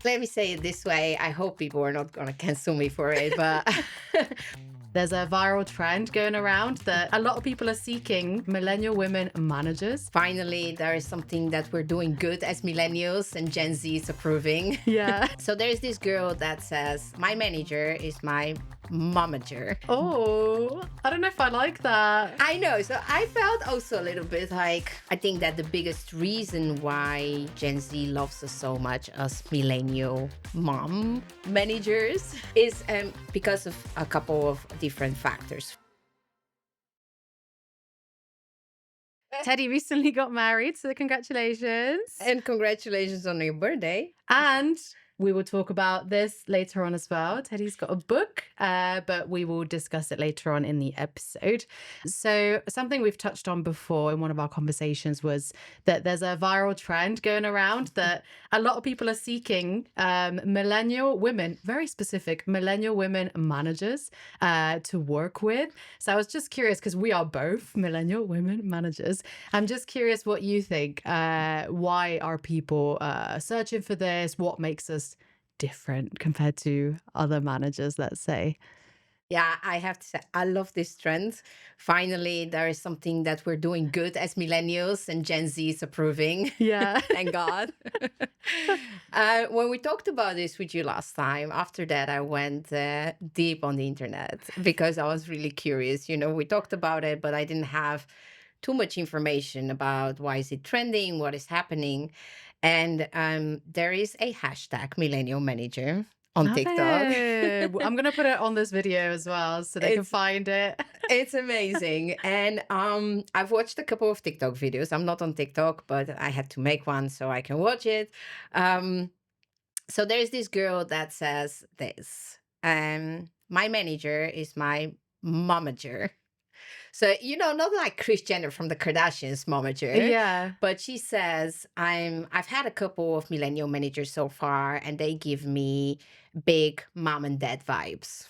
Let me say it this way. I hope people are not going to cancel me for it, but There's a viral trend going around that a lot of people are seeking millennial women managers. finally, there is something that we're doing good as millennials and Gen Z is approving. Yeah. So there's this girl that says, my manager is my momager. Oh, I don't know if I like that. I know. So I felt also a little bit like, I think that the biggest reason why Gen Z loves us so much as millennial mom managers is because of a couple of different factors. Teddy recently got married, so congratulations. And congratulations on your birthday. And we will talk about this later on as well. Teddy's got a book, but we will discuss it later on in the episode. So, something we've touched on before in one of our conversations was that there's a viral trend going around that a lot of people are seeking millennial women, very specific millennial women managers to work with. So, I was just curious because we are both millennial women managers. I'm just curious what you think. Why are people searching for this? What makes us different compared to other managers, let's say? Yeah, I have to say, I love this trend. Finally, there is something that we're doing good as millennials and Gen Z is approving. Yeah. Thank God. When we talked about this with you last time, after that, I went deep on the internet because I was really curious. We talked about it, but I didn't have too much information about why is it trending, what is happening. And there is a hashtag millennial manager on TikTok. Okay. I'm gonna put it on this video as well so they can It's find it. it's amazing. And I've watched a couple of TikTok videos. I'm not on TikTok, but I had to make one so I can watch it. Um so there's this girl that says this. My manager is my momager. So, not like Kris Jenner from the Kardashians momager, Yeah. but she says, I've had a couple of millennial managers so far, and they give me big mom and dad vibes.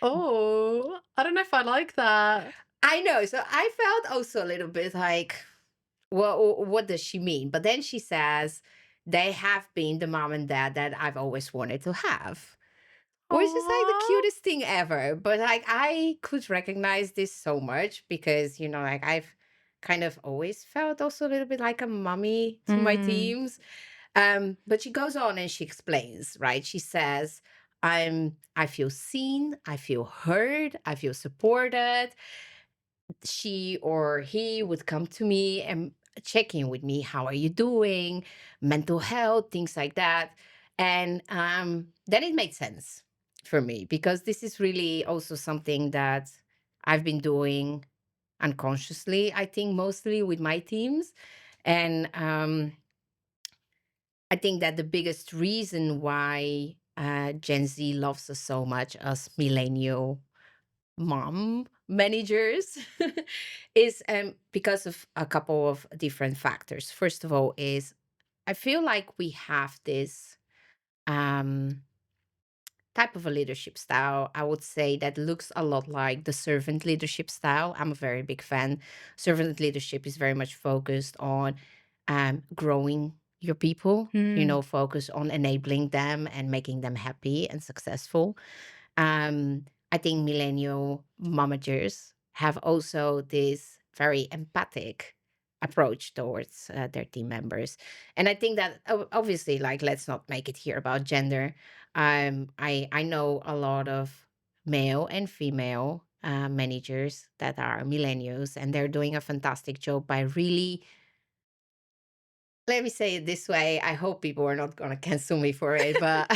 Oh, I don't know if I like that. I know. So I felt also a little bit like, well, what does she mean? But then she says, they have been the mom and dad that I've always wanted to have, which is like the Aw. cutest thing ever. But like, I could recognize this so much because, like I've kind of always felt also a little bit like a mommy to my Mm. teams. But she goes on and she explains, right? She says, I feel seen, I feel heard, I feel supported. She or he would come to me and check in with me. How are you doing? Mental health, things like that. And then it made sense for me because this is really also something that I've been doing unconsciously, I think, mostly with my teams. And I think that the biggest reason why Gen Z loves us so much as millennial mom managers is because of a couple of different factors. First of all, is I feel like we have this um, type of a leadership style, I would say, that looks a lot like the servant leadership style. I'm a very big fan. Servant leadership is very much focused on growing your people, Mm. focus on enabling them and making them happy and successful. I think millennial managers have also this very empathic approach towards their team members. And I think that obviously, like, let's not make it here about gender. I know a lot of male and female managers that are millennials, and they're doing a fantastic job by really, let me say it this way. I hope people are not going to cancel me for it, but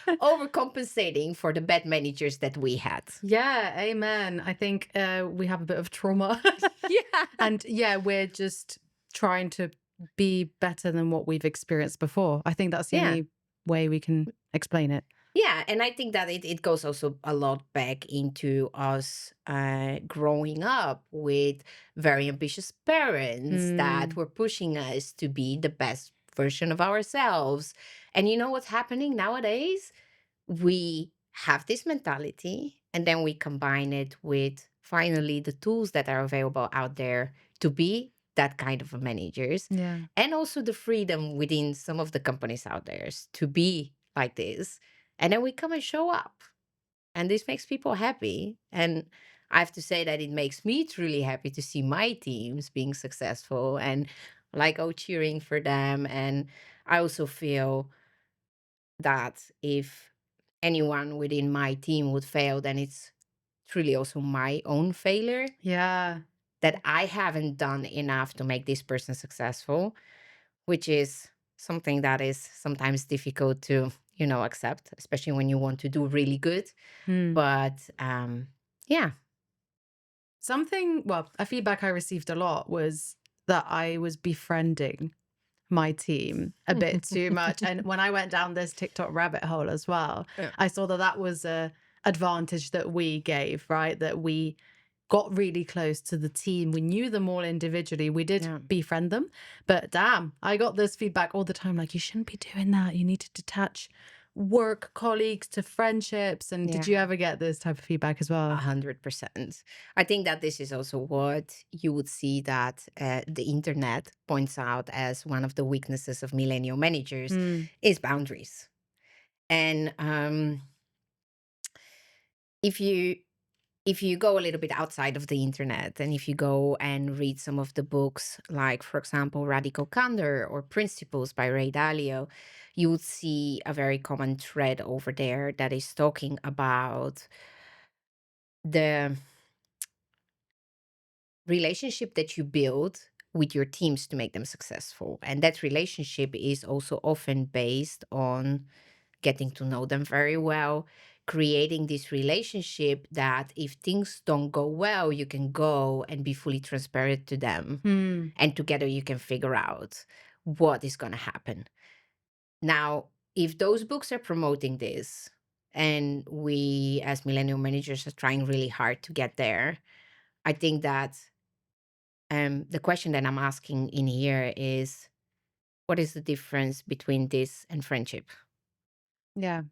overcompensating for the bad managers that we had. Yeah, amen. I think we have a bit of trauma. Yeah. And yeah, we're just trying to be better than what we've experienced before. I think that's the Yeah. only way we can explain it. Yeah. And I think that it goes also a lot back into us growing up with very ambitious parents that Mm. were pushing us to be the best version of ourselves. And you know what's happening nowadays? We have this mentality and then we combine it with finally the tools that are available out there to be that kind of a managers, Yeah. and also the freedom within some of the companies out there to be like this. And then we come and show up, and this makes people happy. And I have to say that it makes me truly happy to see my teams being successful and like, oh, cheering for them. And I also feel that if anyone within my team would fail, then it's truly also my own failure, Yeah. that I haven't done enough to make this person successful, which is something that is sometimes difficult to, accept, especially when you want to do really good. Hmm. But yeah. Well, a feedback I received a lot was that I was befriending my team a bit too much. And when I went down this TikTok rabbit hole as well, Yeah. I saw that that was a advantage that we gave, right? That we got really close to the team. We knew them all individually. We did Yeah. befriend them, but damn, I got this feedback all the time like, you shouldn't be doing that. You need to detach work colleagues to friendships. And did Yeah. you ever get this type of feedback as well? 100%. I think that this is also what you would see that the internet points out as one of the weaknesses of millennial managers Mm, is boundaries. And if you if you go a little bit outside of the internet, and if you go and read some of the books, like for example Radical Candor or Principles by Ray Dalio, you would see a very common thread over there that is talking about the relationship that you build with your teams to make them successful. And that relationship is also often based on getting to know them very well, creating this relationship that if things don't go well, you can go and be fully transparent to them. mm, And together you can figure out what is going to happen. Now, if those books are promoting this, and we as millennial managers are trying really hard to get there, I think that the question that I'm asking in here is, what is the difference between this and friendship? yeah.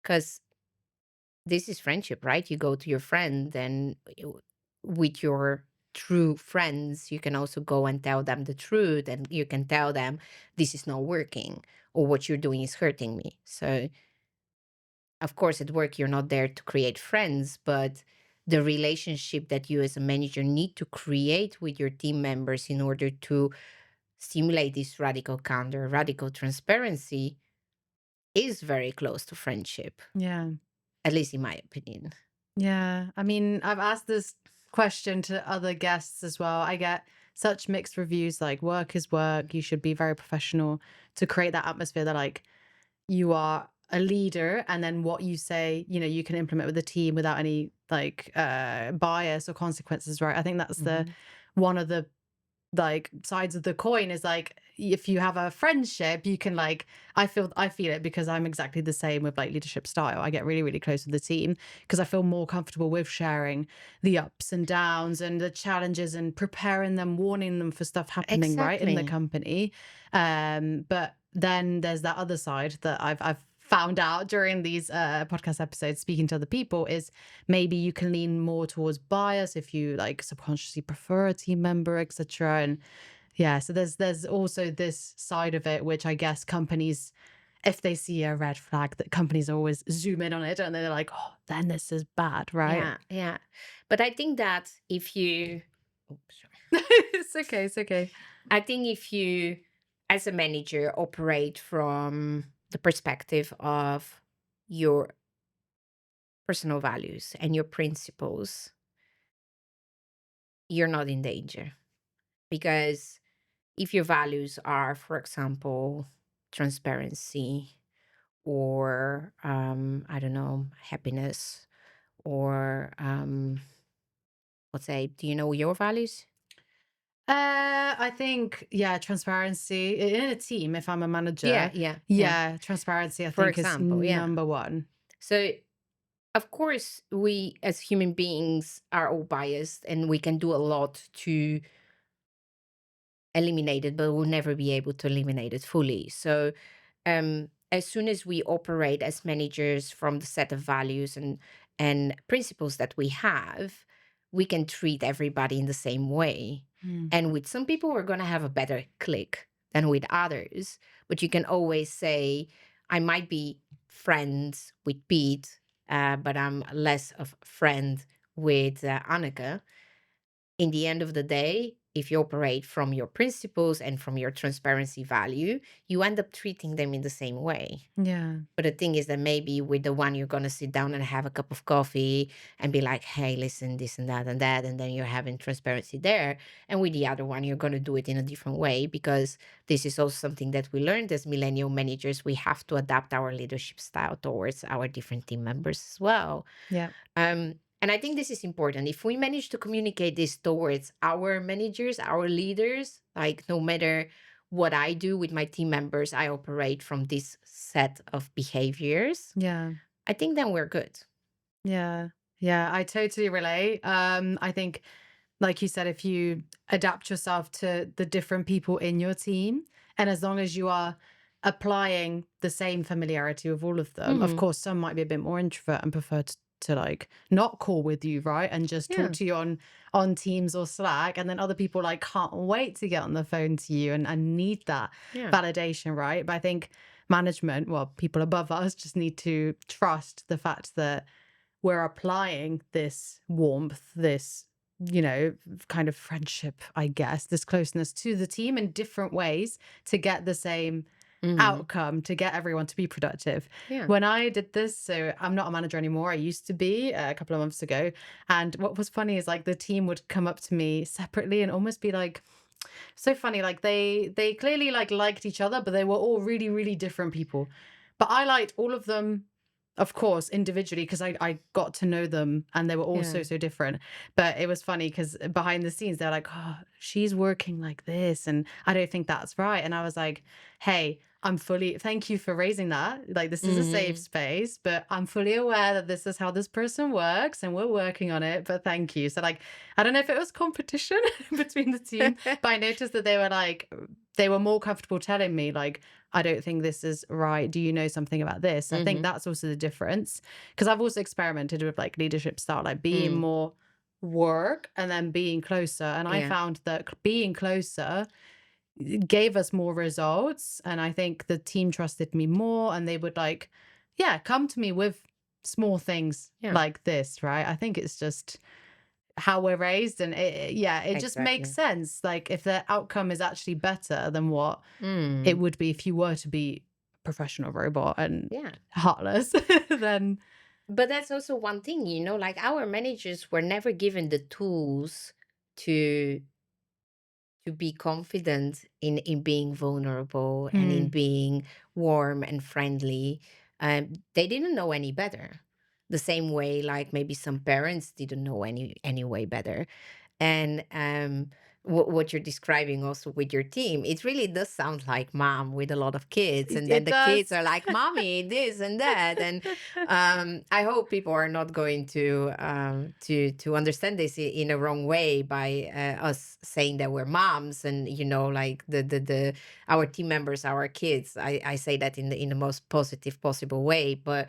Because this is friendship, right? You go to your friend, and with your true friends, you can also go and tell them the truth, and you can tell them this is not working, or what you're doing is hurting me. So, of course, at work, you're not there to create friends, but the relationship that you as a manager need to create with your team members in order to stimulate this radical candor, radical transparency, is very close to friendship, Yeah. at least in my opinion. Yeah. I mean, I've asked this question to other guests as well. I get such mixed reviews like work is work. You should be very professional to create that atmosphere that like you are a leader and then what you say, you can implement with the team without any like bias or consequences, right? I think that's the Mhm. one of the like sides of the coin is like if you have a friendship you can like I feel it because I'm exactly the same with like leadership style. I get really really close with the team because I feel more comfortable with sharing the ups and downs and the challenges and preparing them, warning them for stuff happening right in the Exactly. company. But then there's that other side that I've found out during these podcast episodes speaking to other people is maybe you can lean more towards bias if you like subconsciously prefer a team member, etc. And yeah, so there's also this side of it which I guess companies, if they see a red flag, that companies always zoom in on it and they're like, oh, then this is bad, right? Yeah, yeah. But I think that if you, oh, sorry. It's okay, it's okay. I think if you, as a manager, operate from the perspective of your personal values and your principles, you're not in danger. Because if your values are, for example, transparency, or I don't know, happiness, or let's say, do you know your values? I think, yeah, transparency in a team, if I'm a Yeah, manager, yeah, yeah. yeah, transparency, I For think, is example, yeah. number one. So, of course, we as human beings are all biased, and we can do a lot to eliminate it, but we'll never be able to eliminate it fully. So, as soon as we operate as managers from the set of values and principles that we have, we can treat everybody in the same way. Mm. And with some people, we're going to have a better click than with others. But you can always say, I might be friends with Pete, but I'm less of a friend with Anneke. In the end of the day, if you operate from your principles and from your transparency value, you end up treating them in the same way. Yeah. But the thing is that maybe with the one you're going to sit down and have a cup of coffee and be like, hey, listen, this and that and that. And then you're having transparency there. And with the other one, you're going to do it in a different way because this is also something that we learned as millennial managers. We have to adapt our leadership style towards our different team members as well. Yeah. And I think this is important. If we manage to communicate this towards our managers, our leaders, like no matter what I do with my team members, I operate from this set of behaviors. Yeah. I think then we're good. Yeah. Yeah. I totally relate. I think, like you said, if you adapt yourself to the different people in your team, and as long as you are applying the same familiarity with all of them, of Hmm. course, some might be a bit more introvert and prefer to like not call with you, right? And just talk Yeah. to you on Teams or Slack. And then other people like can't wait to get on the phone to you and need that Yeah. validation, right? But I think management, well, people above us just need to trust the fact that we're applying this warmth, this, kind of friendship, I guess, this closeness to the team in different ways to get the same Hmm. outcome, to get everyone to be productive. Yeah. When I did this, so I'm not a manager anymore. I used to be a couple of months ago. And what was funny is like the team would come up to me separately and almost be like, so funny, like they clearly like liked each other, but they were all really, really different people. But I liked all of them, of course, individually, because I got to know them and they were all Yeah. so different. But it was funny because behind the scenes, they're like, oh, she's working like this. And I don't think that's right. And I was like, hey, thank you for raising that. Like, this is a safe Hmm. space, but I'm fully aware that this is how this person works and we're working on it. But thank you. So, like, I don't know if it was competition between the team, but I noticed that they were more comfortable telling me, like, I don't think this is right. Do you know something about this? I think Hmm. that's also the difference. Because I've also experimented with like leadership style, like being Mm. more work and then being closer. And I Yeah. found that being closer gave us more results. And I think the team trusted me more and they would like, yeah, come to me with small things Yeah. like this, right? I think it's just how we're raised and it just makes Exactly. sense. Like if the outcome is actually better than what it Mm. would be if you were to be a professional robot and Yeah. heartless, then But that's also one thing, like our managers were never given the tools to be confident in being vulnerable and in mm, being warm and friendly. They didn't know any better. The same way, like maybe some parents didn't know any way better. And what you're describing also with your team, it really does sound like mom with a lot of kids. And then it the kids does. are like, mommy, this and that. And I hope people are not going to understand this in a wrong way by us saying that we're moms and, like the our team members, our kids. I say that in the most positive possible way. But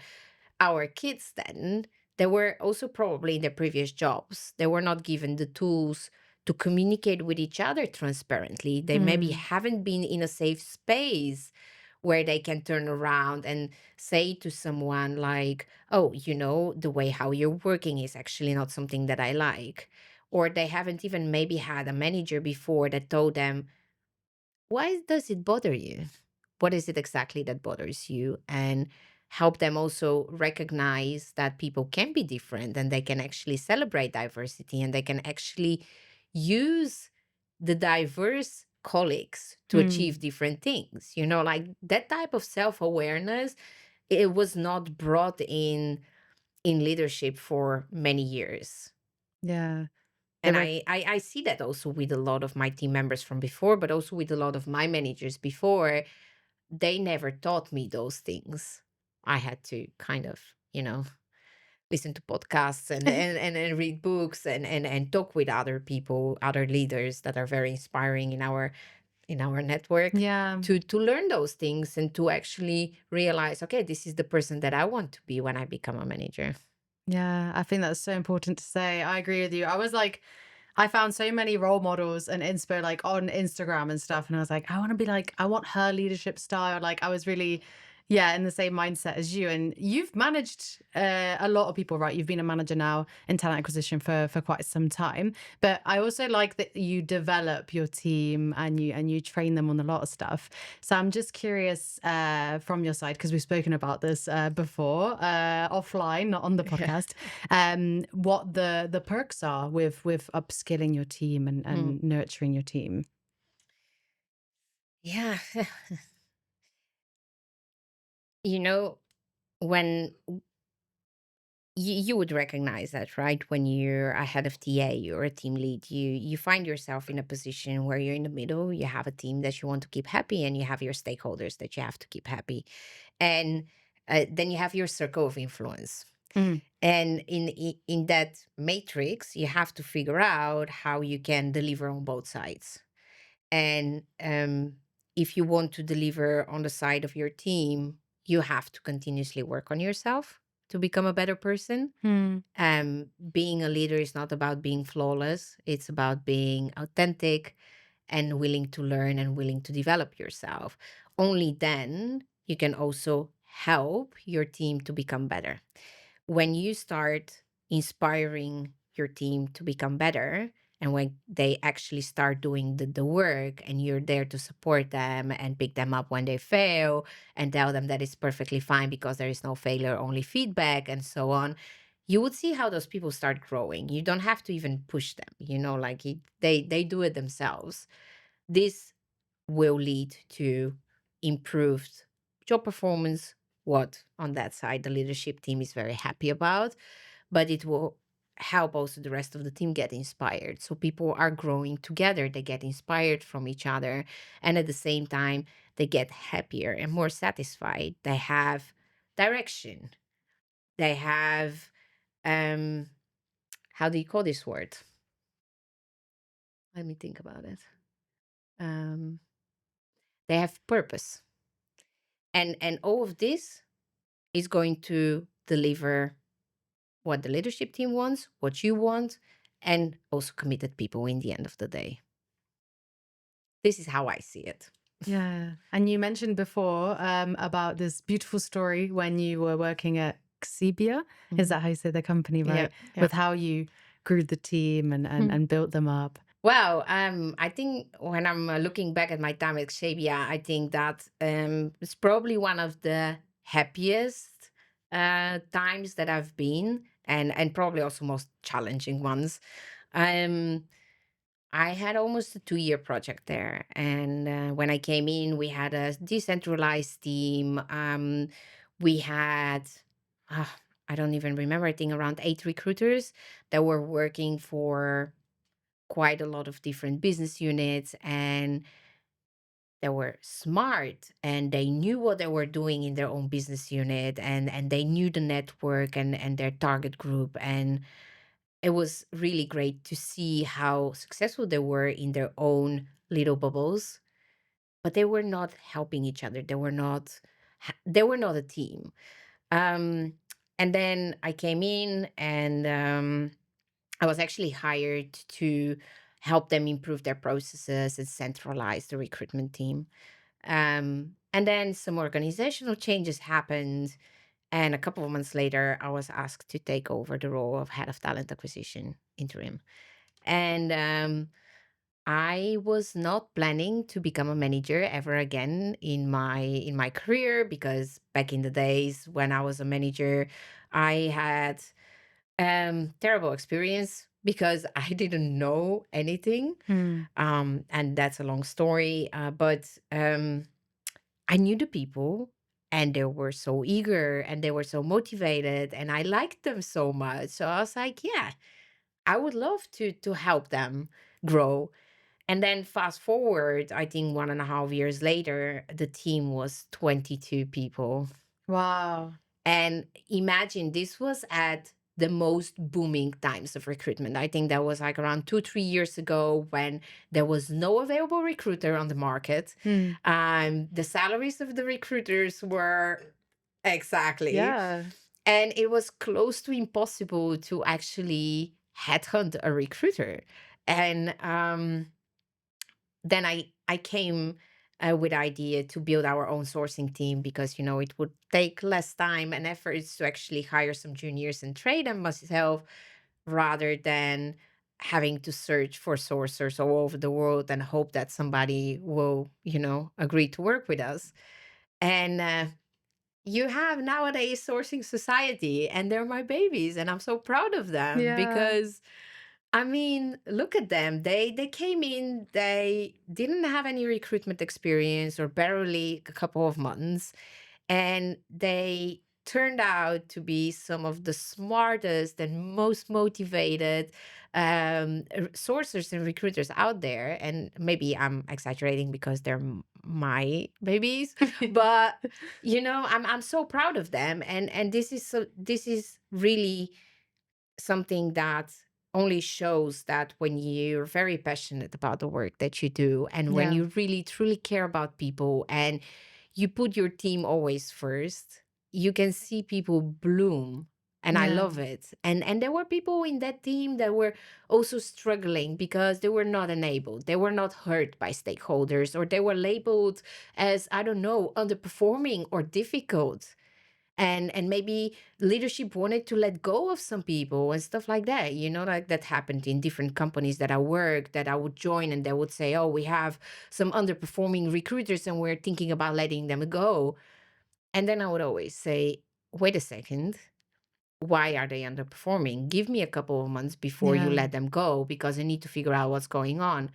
our kids then, they were also probably in their previous jobs. They were not given the tools to communicate with each other transparently. They maybe Mm, haven't been in a safe space where they can turn around and say to someone like, oh, the way how you're working is actually not something that I like. Or they haven't even maybe had a manager before that told them, why does it bother you? What is it exactly that bothers you? And help them also recognize that people can be different and they can actually celebrate diversity and they can actually use the diverse colleagues to mm, achieve different things. Like that type of self-awareness, it was not brought in leadership for many years. yeah. The And rec I see that also with a lot of my team members from before, but also with a lot of my managers before. They never taught me those things. I had to kind of, listen to podcasts and read books and talk with other people, other leaders that are very inspiring in our network Yeah, to learn those things and to actually realize, okay, this is the person that I want to be when I become a manager. yeah. I think that's so important to say. I agree with you. I was like, I found so many role models and inspo like on Instagram and stuff. And I was like, I want to be like, I want her leadership style. Like I was really, yeah, in the same mindset as you. And you've managed a lot of people, right? You've been a manager now in talent acquisition for quite some time. But I also like that you develop your team and you train them on a lot of stuff. So I'm just curious from your side, because we've spoken about this before, offline, not on the Yeah. podcast, what the perks are with upskilling your team Mm. and nurturing your team. Yeah. You know, when you would recognize that, right? When you're a head of TA or a team lead, you find yourself in a position where you're in the middle. You have a team that you want to keep happy, and you have your stakeholders that you have to keep happy, and then you have your circle of influence. Mm, And in that matrix, you have to figure out how you can deliver on both sides. And if you want to deliver on the side of your team, you have to continuously work on yourself to become a better person. mm, Being a leader is not about being flawless, it's about being authentic and willing to learn and willing to develop yourself. Only then you can also help your team to become better. When you start inspiring your team to become better, and when they actually start doing the work and you're there to support them and pick them up when they fail and tell them that it's perfectly fine because there is no failure, only feedback, and so on, you would see how those people start growing. You don't have to even push them, like they do it themselves. This will lead to improved job performance, what on that side the leadership team is very happy about, but it will help also the rest of the team get inspired. So people are growing together, they get inspired from each other, and at the same time, they get happier and more satisfied. They have direction. They have, um, how do you call this word? Let me think about it. Um, they have purpose. And all of this is going to deliver what the leadership team wants, what you want, and also committed people in the end of the day. This is how I see it. yeah. And you mentioned before about this beautiful story when you were working at Xebia. Is Mhm. that how you say the company, Yeah, right? yeah. With how you grew the team Hmm. and built them up. Well, I think when I'm looking back at my time at Xabia, I think that it's probably one of the happiest times that I've been, and probably also most challenging ones. Um, I had almost a 2-year project there. And when I came in, we had a decentralized team. We had, ah, I don't even remember, I think around 8 recruiters that were working for quite a lot of different business units. And they were smart and they knew what they were doing in their own business unit. And they knew the network and their target group. And it was really great to see how successful they were in their own little bubbles, but they were not helping each other. They were not a team. Um, and then I came in, and I was actually hired to help them improve their processes and centralize the recruitment team. And then some organizational changes happened. And a couple of months later, I was asked to take over the role of head of talent acquisition interim. And I was not planning to become a manager ever again in my career, because back in the days when I was a manager, I had terrible experience because I didn't know anything. Mm, And that's a long story. But I knew the people, and they were so eager and they were so motivated, and I liked them so much. So I was like, yeah, I would love to help them grow. And then fast forward, I think 1.5 years later, the team was 22 people. wow. And imagine, this was at the most booming times of recruitment. I think that was like around 2, 3 years ago, when there was no available recruiter on the market. Mm, The salaries of the recruiters were exactly, yeah. and it was close to impossible to actually headhunt a recruiter. And then I came with the idea to build our own sourcing team because it would take less time and efforts to actually hire some juniors and train them myself rather than having to search for sourcers all over the world and hope that somebody will agree to work with us. And you have nowadays sourcing society, and they're my babies, and I'm so proud of them Yeah. because I mean, look at them. They came in, they didn't have any recruitment experience or barely a couple of months, and they turned out to be some of the smartest and most motivated sourcers and recruiters out there. And maybe I'm exaggerating because they're my babies, but I'm so proud of them. And this is really something that only shows that when you're very passionate about the work that you do and when Yeah. you really truly care about people and you put your team always first, you can see people bloom. And I Yeah. love it. And there were people in that team that were also struggling because they were not enabled. They were not heard by stakeholders, or they were labeled as, I don't know, underperforming or difficult. And maybe leadership wanted to let go of some people and stuff like that, like that happened in different companies that I worked, that I would join, and they would say, oh, we have some underperforming recruiters and we're thinking about letting them go. And then I would always say, wait a second, why are they underperforming? Give me a couple of months before you Yeah. let them go, because I need to figure out what's going on.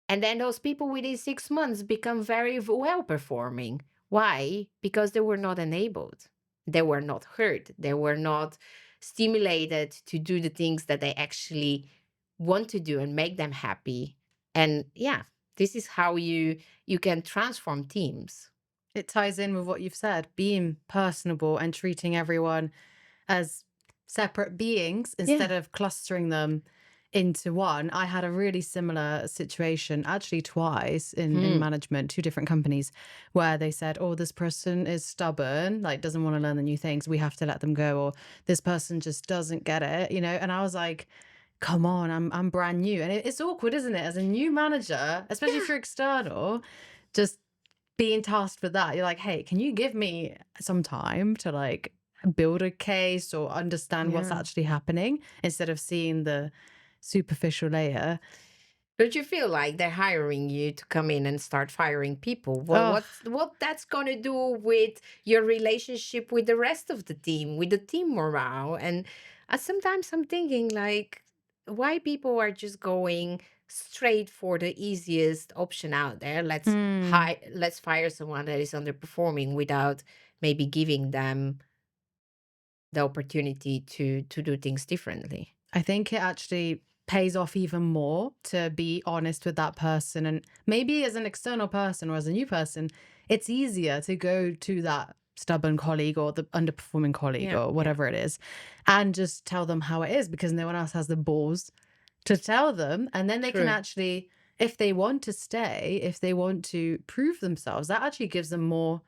And then those people within 6 months become very well performing. Why? Because they were not enabled. They were not heard. They were not stimulated to do the things that they actually want to do and make them happy. And yeah, this is how you can transform teams. It ties in with what you've said, being personable and treating everyone as separate beings Yeah. instead of clustering them into one. I had a really similar situation, actually twice in Hmm. management, two different companies, where they said, oh, this person is stubborn, like doesn't want to learn the new things, we have to let them go, or this person just doesn't get it, and I was like, come on, I'm brand new. And it's awkward, isn't it? As a new manager, especially if Yeah. you're external, just being tasked with that. You're like, hey, can you give me some time to like build a case or understand what's Yeah. actually happening instead of seeing the superficial layer? But you feel like they're hiring you to come in and start firing people. Well, Oh, what that's gonna do with your relationship with the rest of the team, with the team morale? And sometimes I'm thinking like, why people are just going straight for the easiest option out there. mm. Let's fire someone that is underperforming without maybe giving them the opportunity to do things differently. I think it actually pays off even more to be honest with that person. And maybe as an external person or as a new person, it's easier to go to that stubborn colleague or the underperforming colleague Yeah, or yeah. whatever it is and just tell them how it is because no one else has the balls to tell them. And then they can True. actually, if they want to stay, if they want to prove themselves, that actually gives them more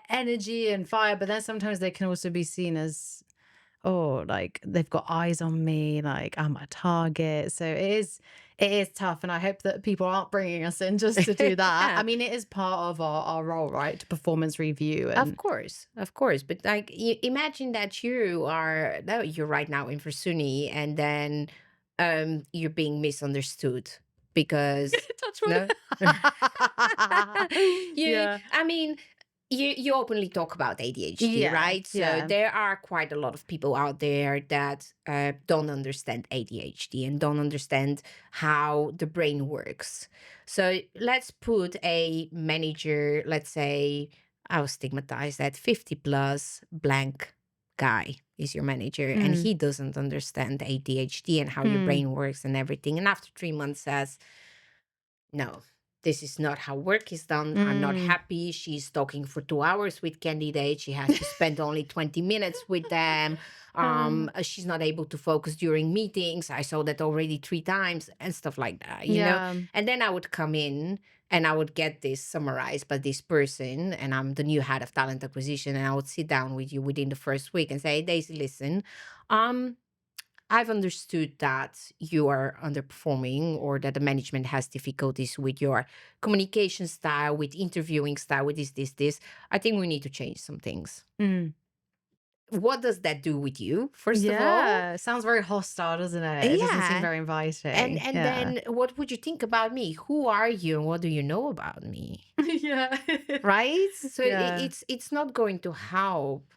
energy and fire. But then sometimes they can also be seen as, oh, like they've got eyes on me, like I'm a target. So it is tough. And I hope that people aren't bringing us in just to do that. I Yeah. mean, it is part of our role, right? To performance review and Of course, but like imagine that you're right now in Versuni, and then you're being misunderstood because touch no, wood. you Yeah. I mean you openly talk about ADHD, Yeah. right? So Yeah. there are quite a lot of people out there that don't understand ADHD and don't understand how the brain works. So let's put a manager, let's say I was stigmatized at 50 plus blank guy is your manager, and Mm. he doesn't understand ADHD and how your Mm. brain works and everything. And after 3 months says, no, this is not how work is done. I'm not Mm. happy. She's talking for 2 hours with candidates. She has to spend only 20 minutes with them. Uh, She's not able to focus during meetings. I saw that already 3 times and stuff like that. yeah. And then I would come in and I would get this summarized by this person, and I'm the new head of talent acquisition, and I would sit down with you within the first week and say, Daisy, listen, um, I've understood that you are underperforming or that the management has difficulties with your communication style, with interviewing style, with this. I think we need to change some things. Mm. What does that do with you, first of all? Yeah. Sounds very hostile, doesn't it? It doesn't seem Yeah. very And inviting. and Yeah. then what would you think about me? Who are you and what do you know about me? Yeah. Right? So Yeah. it's not going to help.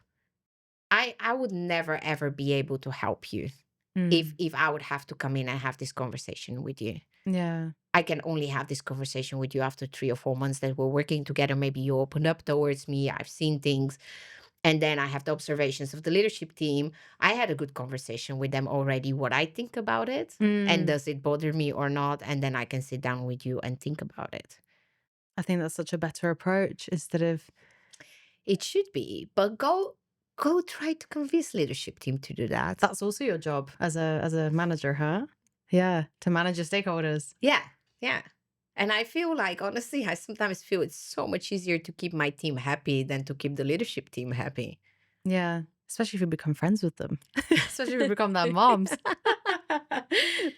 I would never ever be able to help you Mm. if I would have to come in and have this conversation with you. Yeah. I can only have this conversation with you after 3 or 4 months that we're working together. Maybe you open up towards me. I've seen things. And then I have the observations of the leadership team. I had a good conversation with them already, what I think about it. And Mm. does it bother me or not? And then I can sit down with you and think about it. I think that's such a better approach instead of It should be, but go try to convince leadership team to do that. that's also your job as a manager, huh? Yeah, to manage your stakeholders. Yeah, yeah. And I feel like, honestly, I sometimes feel it's so much easier to keep my team happy than to keep the leadership team happy. Yeah, especially if you become friends with them, especially if you become their moms.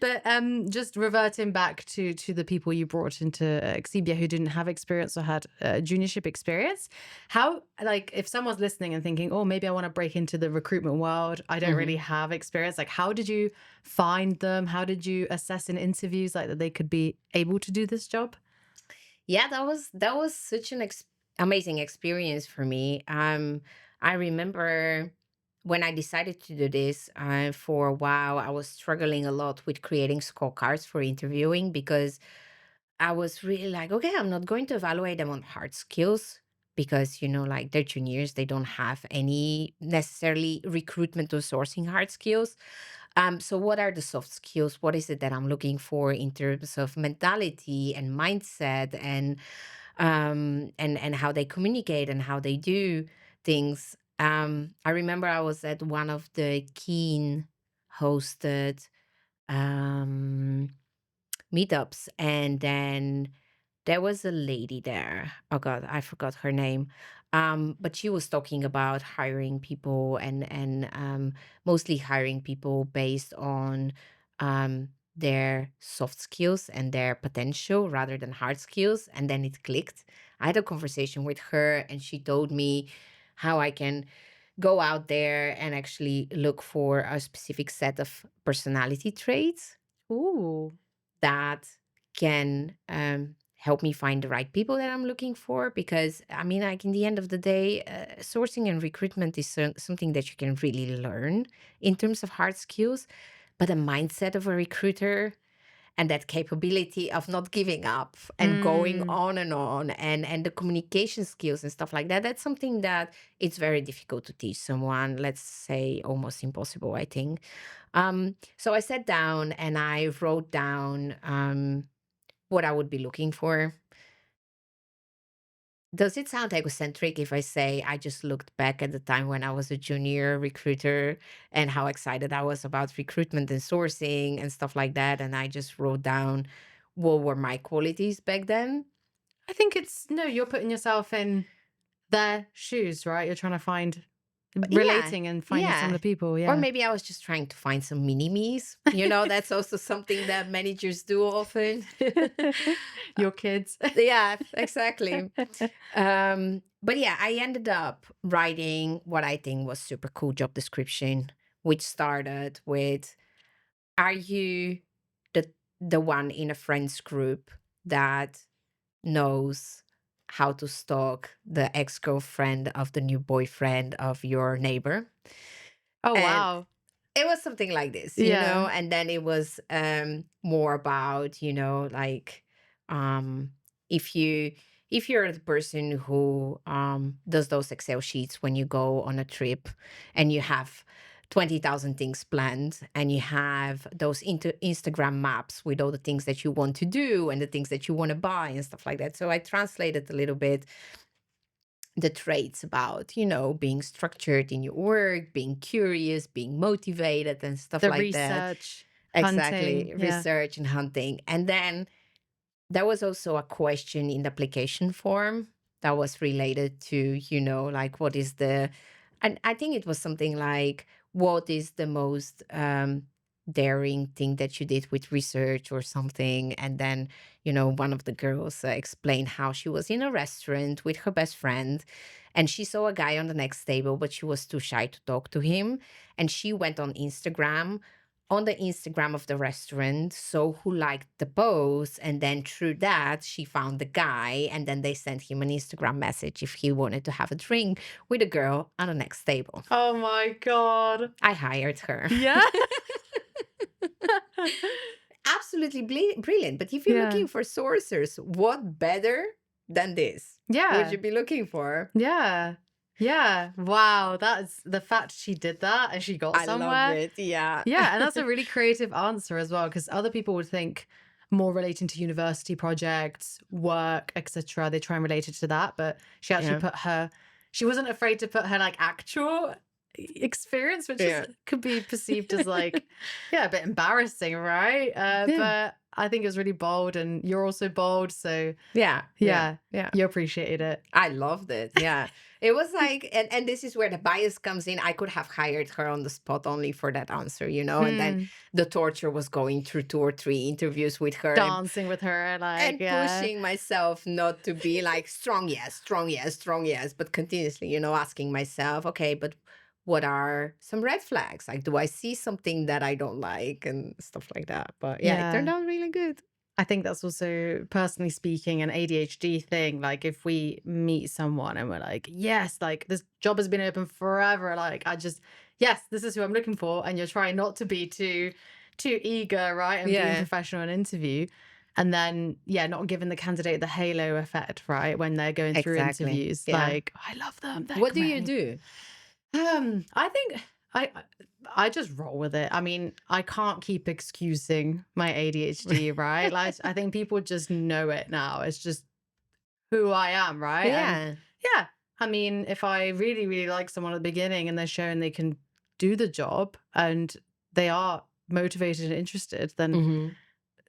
But just reverting back to the people you brought into Exebia who didn't have experience or had juniorship experience, how like if someone's listening and thinking, oh, maybe I want to break into the recruitment world, I don't really Mhm. have experience. Like, how did you find them? How did you assess in interviews like that they could be able to do this job? Yeah, that was such an amazing experience for me. I remember when I decided to do this. For a while, I was struggling a lot with creating scorecards for interviewing because I was really like, okay, I'm not going to evaluate them on hard skills because, like they're juniors, they don't have any necessarily recruitment or sourcing hard skills. So what are the soft skills? What is it that I'm looking for in terms of mentality and mindset and how they communicate and how they do things? I remember I was at one of the Keen hosted um meetups, and then there was a lady there. Oh God, I forgot her name. But she was talking about hiring people and mostly hiring people based on their soft skills and their potential rather than hard skills. And then it clicked. I had a conversation with her, and she told me how I can go out there and actually look for a specific set of personality traits Ooh. that can help me find the right people that I'm looking for. Because, I mean, like in the end of the day, sourcing and recruitment is something that you can really learn in terms of hard skills. But the mindset of a recruiter and that capability of not giving up and going Mm. on and the communication skills and stuff like that, that's something that it's very difficult to teach someone. Let's say almost impossible, I think. So I sat down and I wrote down what I would be looking for. Does it sound egocentric if I say I just looked back at the time when I was a junior recruiter and how excited I was about recruitment and sourcing and stuff like that? And I just wrote down what were my qualities back then. I think it's no, you're putting yourself in their shoes, right? You're trying to find Yeah, relating and finding yeah. similar people, Or yeah. maybe I was just trying to find some mini me's. That's also something that managers do often. Your kids. Yeah, exactly. But yeah, I ended up writing what I think was super cool job description, which started with, are you the one in a friends group that knows how to stalk the ex-girlfriend of the new boyfriend of your neighbor? Oh, And wow. it was something like this, Yeah. and then it was more about, like um if you if you're the person who does those Excel sheets when you go on a trip and you have 20,000 things planned and you have those Instagram maps with all the things that you want to do and the things that you want to buy and stuff like that. So I translated a little bit the traits about, being structured in your work, being curious, being motivated, and stuff The like that. research, hunting. Exactly, Yeah. research and hunting. And then there was also a question in the application form that was related to, like what is the, and I think it was something like, what is the most daring thing that you did with research or something. And then, one of the girls explained how she was in a restaurant with her best friend and she saw a guy on the next table, but she was too shy to talk to him. And she went on the Instagram of the restaurant, so who liked the post, and then through that she found the guy, and then they sent him an Instagram message if he wanted to have a drink with a girl on the next table. Oh my God. I hired her. Yeah. Absolutely brilliant. But if you're Yeah. looking for sourcers, what better than this would Yeah. you be looking for? Yeah. Yeah. Wow. That's the fact she did that and she got I love somewhere. it. Yeah. Yeah. And that's a really creative answer as well, because other people would think more relating to university projects, work, etc. They try and relate it to that. But she actually she wasn't afraid to put her like actual experience, which could be perceived as like, a bit embarrassing, right? But I think it was really bold, and you're also bold. So Yeah. you appreciated it. I loved it. Yeah. It was like, and this is where the bias comes in. I could have hired her on the spot only for that answer, and then the torture was going through 2 or 3 interviews with her dancing with her, like, and pushing myself not to be like strong yes, strong yes, strong yes, but continuously, asking myself, okay, but what are some red flags? Like, do I see something that I don't like and stuff like that? But yeah, it turned out really good. I think that's also, personally speaking, an ADHD thing. Like, if we meet someone and we're like, yes, like this job has been open forever, like yes, this is who I'm looking for, and you're trying not to be too eager, right? And being professional in an interview. And then, not giving the candidate the halo effect, right? When they're going through interviews. Yeah. Like, I love them. What do you do? I think I just roll with it. I mean, I can't keep excusing my ADHD, right? Like, I think people just know it now. It's just who I am, right? Yeah. And yeah. I mean, if I really, really like someone at the beginning and they're showing they can do the job and they are motivated and interested, then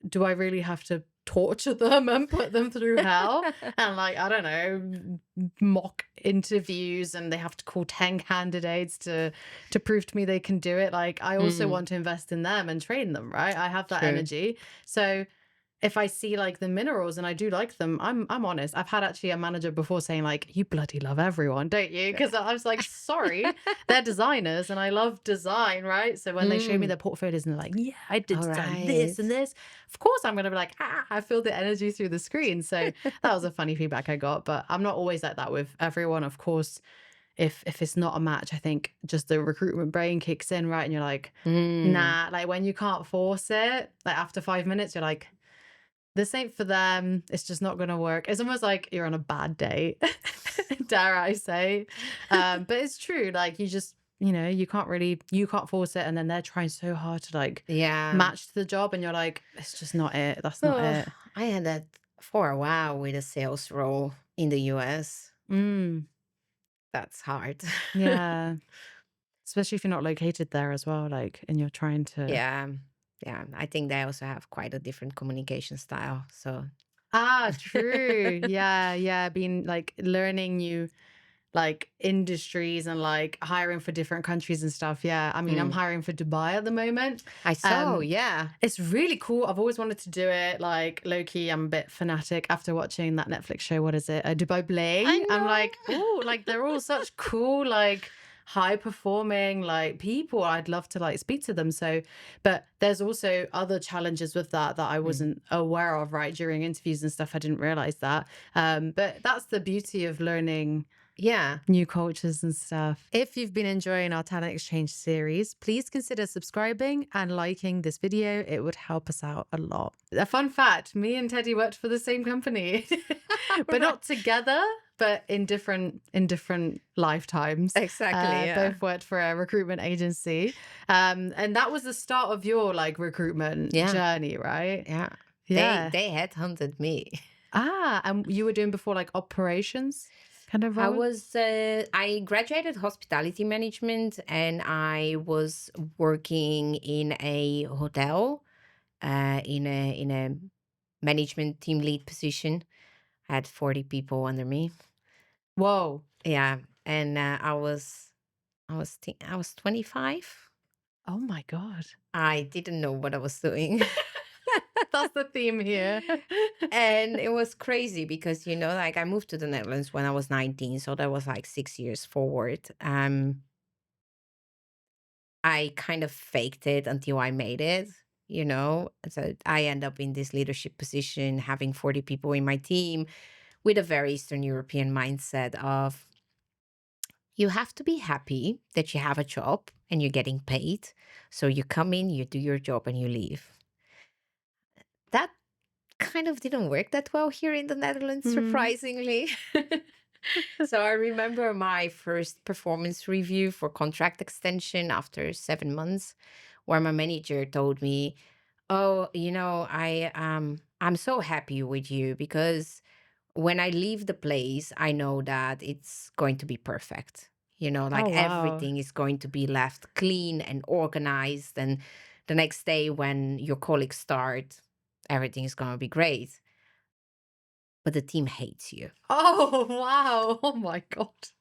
do I really have to torture them and put them through hell and, like, I don't know, mock interviews, and they have to call 10 candidates to prove to me they can do it? Like, I also want to invest in them and train them, right? I have that energy. So if I see like the minerals and I do like them, I'm honest. I've had actually a manager before saying like, you bloody love everyone, don't you? Because I was like, sorry, they're designers and I love design, right? So when they show me their portfolios and they're like, yeah, I did design this and this, of course I'm going to be like, I feel the energy through the screen. So that was a funny feedback I got, but I'm not always like that with everyone. Of course, if it's not a match, I think just the recruitment brain kicks in, right? And you're like, nah, like when you can't force it, like after 5 minutes, you're like, this ain't for them. It's just not going to work. It's almost like you're on a bad date, dare I say. But it's true. Like, you just, you can't force it. And then they're trying so hard to like match the job. And you're like, it's just not it. That's not it. I had that for a while with a sales role in the US. That's hard. Yeah. Especially if you're not located there as well. Like, and you're trying to. Yeah. Yeah, I think they also have quite a different communication style. So True. Yeah. Being like learning new like industries and like hiring for different countries and stuff. Yeah. I mean, I'm hiring for Dubai at the moment. I saw, yeah. It's really cool. I've always wanted to do it. Like, low key, I'm a bit fanatic after watching that Netflix show. What is it? Dubai Bling. I'm like, oh, like they're all such cool, like high performing like people. I'd love to like speak to them. So, but there's also other challenges with that I wasn't aware of, right? During interviews and stuff, I didn't realize that. But that's the beauty of learning new cultures and stuff. If you've been enjoying our Talent Exchange series, please consider subscribing and liking this video. It would help us out a lot. A fun fact, me and Teddy worked for the same company, but not together, but in different lifetimes. Exactly. Both worked for a recruitment agency. And that was the start of your like recruitment journey, right? Yeah. They headhunted me. And you were doing before like operations? Kind of role? I graduated hospitality management and I was working in a hotel in a management team lead position. I had 40 people under me. Whoa. Yeah, and I was 25. Oh my God. I didn't know what I was doing. That's the theme here. And it was crazy because, like I moved to the Netherlands when I was 19. So that was like 6 years forward. I kind of faked it until I made it. So I end up in this leadership position, having 40 people in my team with a very Eastern European mindset of you have to be happy that you have a job and you're getting paid. So you come in, you do your job, and you leave. That kind of didn't work that well here in the Netherlands, Mm. surprisingly. So I remember my first performance review for contract extension after 7 months, where my manager told me, "Oh, I'm so happy with you because when I leave the place, I know that it's going to be perfect. Like Oh, wow. everything is going to be left clean and organized. And the next day, when your colleagues start, everything is going to be great. But the team hates you." Oh, wow. Oh my God.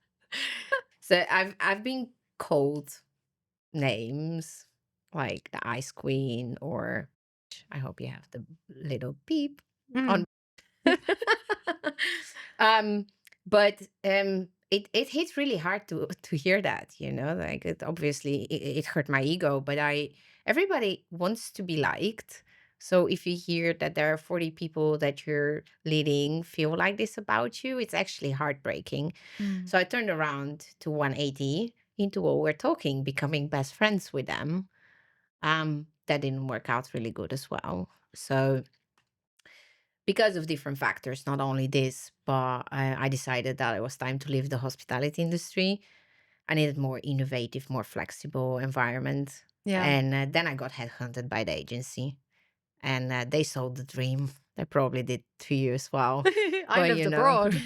So I've been called names like the Ice Queen, or I hope you have the little beep on. Mm. um, but it hit really hard to hear that, like it obviously it hurt my ego, but everybody wants to be liked. So if you hear that there are 40 people that you're leading feel like this about you, it's actually heartbreaking. Mm. So I turned around to 180 into what we're talking, becoming best friends with them. That didn't work out really good as well. So because of different factors, not only this, but I decided that it was time to leave the hospitality industry. I needed more innovative, more flexible environment. Yeah. And then I got headhunted by the agency, and they sold the dream. They probably did to you as well. I But lived abroad.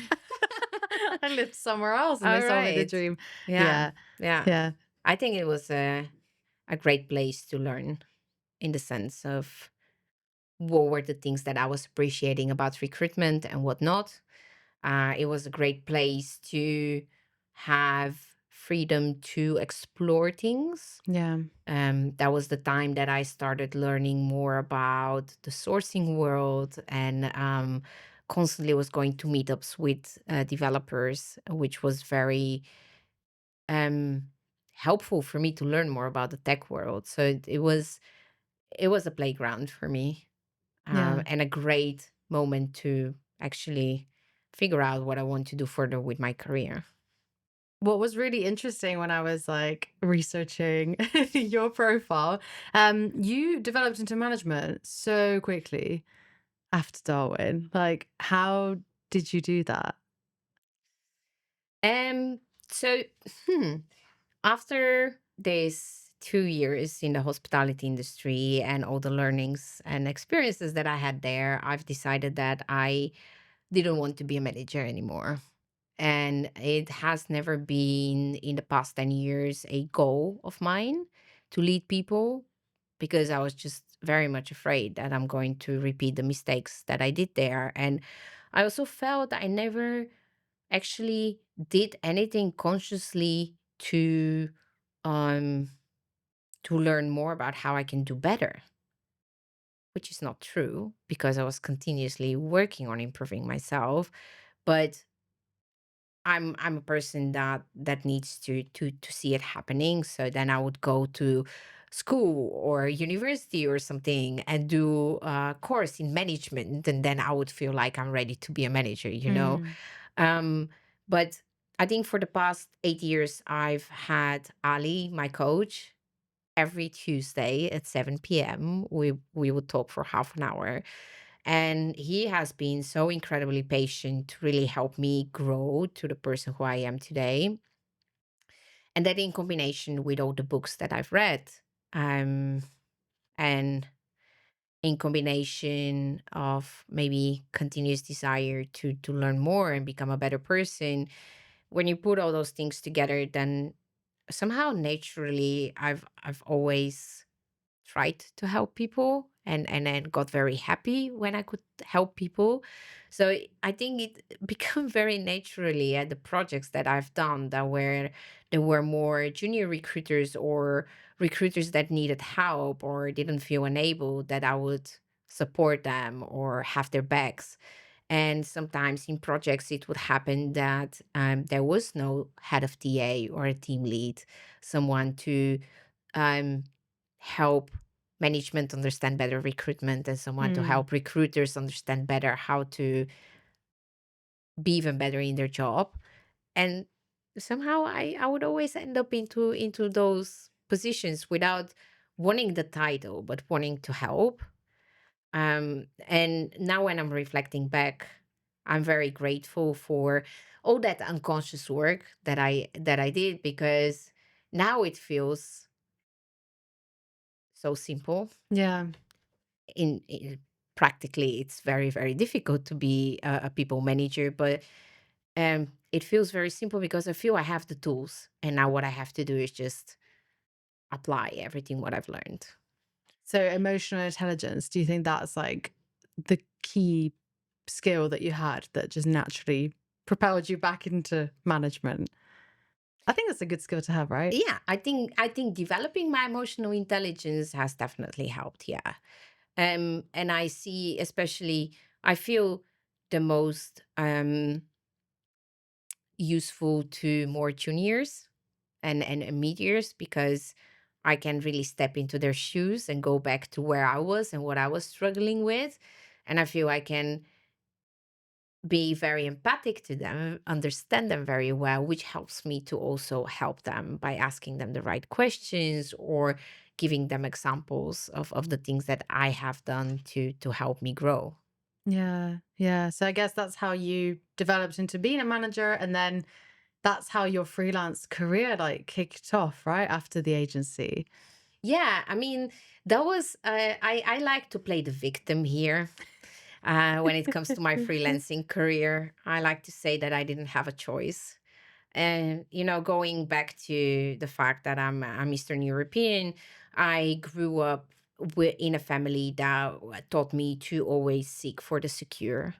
I lived somewhere else and they all sold me the right. dream. Yeah. Yeah. Yeah. Yeah. I think it was a great place to learn in the sense of what were the things that I was appreciating about recruitment and what not. It was a great place to have freedom to explore things. Yeah. That was the time that I started learning more about the sourcing world, and constantly was going to meetups with developers, which was very um, helpful for me to learn more about the tech world. So it was a playground for me, Yeah. and a great moment to actually figure out what I want to do further with my career. What was really interesting when I was like researching your profile, you developed into management so quickly after Darwin. Like, how did you do that? Um, so hmm, after this 2 years in the hospitality industry and all the learnings and experiences that I had there, I've decided that I didn't want to be a manager anymore. And it has never been in the past 10 years a goal of mine to lead people, because I was just very much afraid that I'm going to repeat the mistakes that I did there. And I also felt I never actually did anything consciously um to learn more about how I can do better, which is not true because I was continuously working on improving myself. But I'm a person that needs to see it happening. So then I would go to school or university or something and do a course in management, and then I would feel like I'm ready to be a manager. Mm. Um, but I think for the past 8 years, I've had Ali, my coach. Every Tuesday at 7 p.m., we would talk for half an hour, and he has been so incredibly patient to really help me grow to the person who I am today. And that in combination with all the books that I've read, um, and in combination of maybe continuous desire to learn more and become a better person, when you put all those things together, then somehow naturally I've always tried to help people, and then got very happy when I could help people. So I think it became very naturally at the projects that I've done that were there were more junior recruiters or recruiters that needed help or didn't feel unable, that I would support them or have their backs. And sometimes in projects, it would happen that there was no head of TA or a team lead, someone to um, help management understand better recruitment and someone to Mm. help recruiters understand better how to be even better in their job. And somehow I would always end up into those positions without wanting the title, but wanting to help. And now when I'm reflecting back, I'm very grateful for all that unconscious work that I did, because now it feels so simple. Yeah. In practically, it's very, very difficult to be a people manager, but it feels very simple because I feel I have the tools, and now what I have to do is just apply everything what I've learned. So emotional intelligence, do you think that's like the key skill that you had that just naturally propelled you back into management? I think that's a good skill to have, right? Yeah, I think developing my emotional intelligence has definitely helped. Yeah. And I see, especially, I feel the most useful to more juniors and mid-years, because I can really step into their shoes and go back to where I was and what I was struggling with. And I feel I can be very empathic to them, understand them very well, which helps me to also help them by asking them the right questions or giving them examples of the things that I have done to help me grow. Yeah. Yeah. So I guess that's how you developed into being a manager. And then that's how your freelance career like kicked off, right? After the agency. Yeah, I mean, that was I like to play the victim here. When it comes to my freelancing career, I like to say that I didn't have a choice. And going back to the fact that I'm Eastern European, I grew up in a family that taught me to always seek for the secure,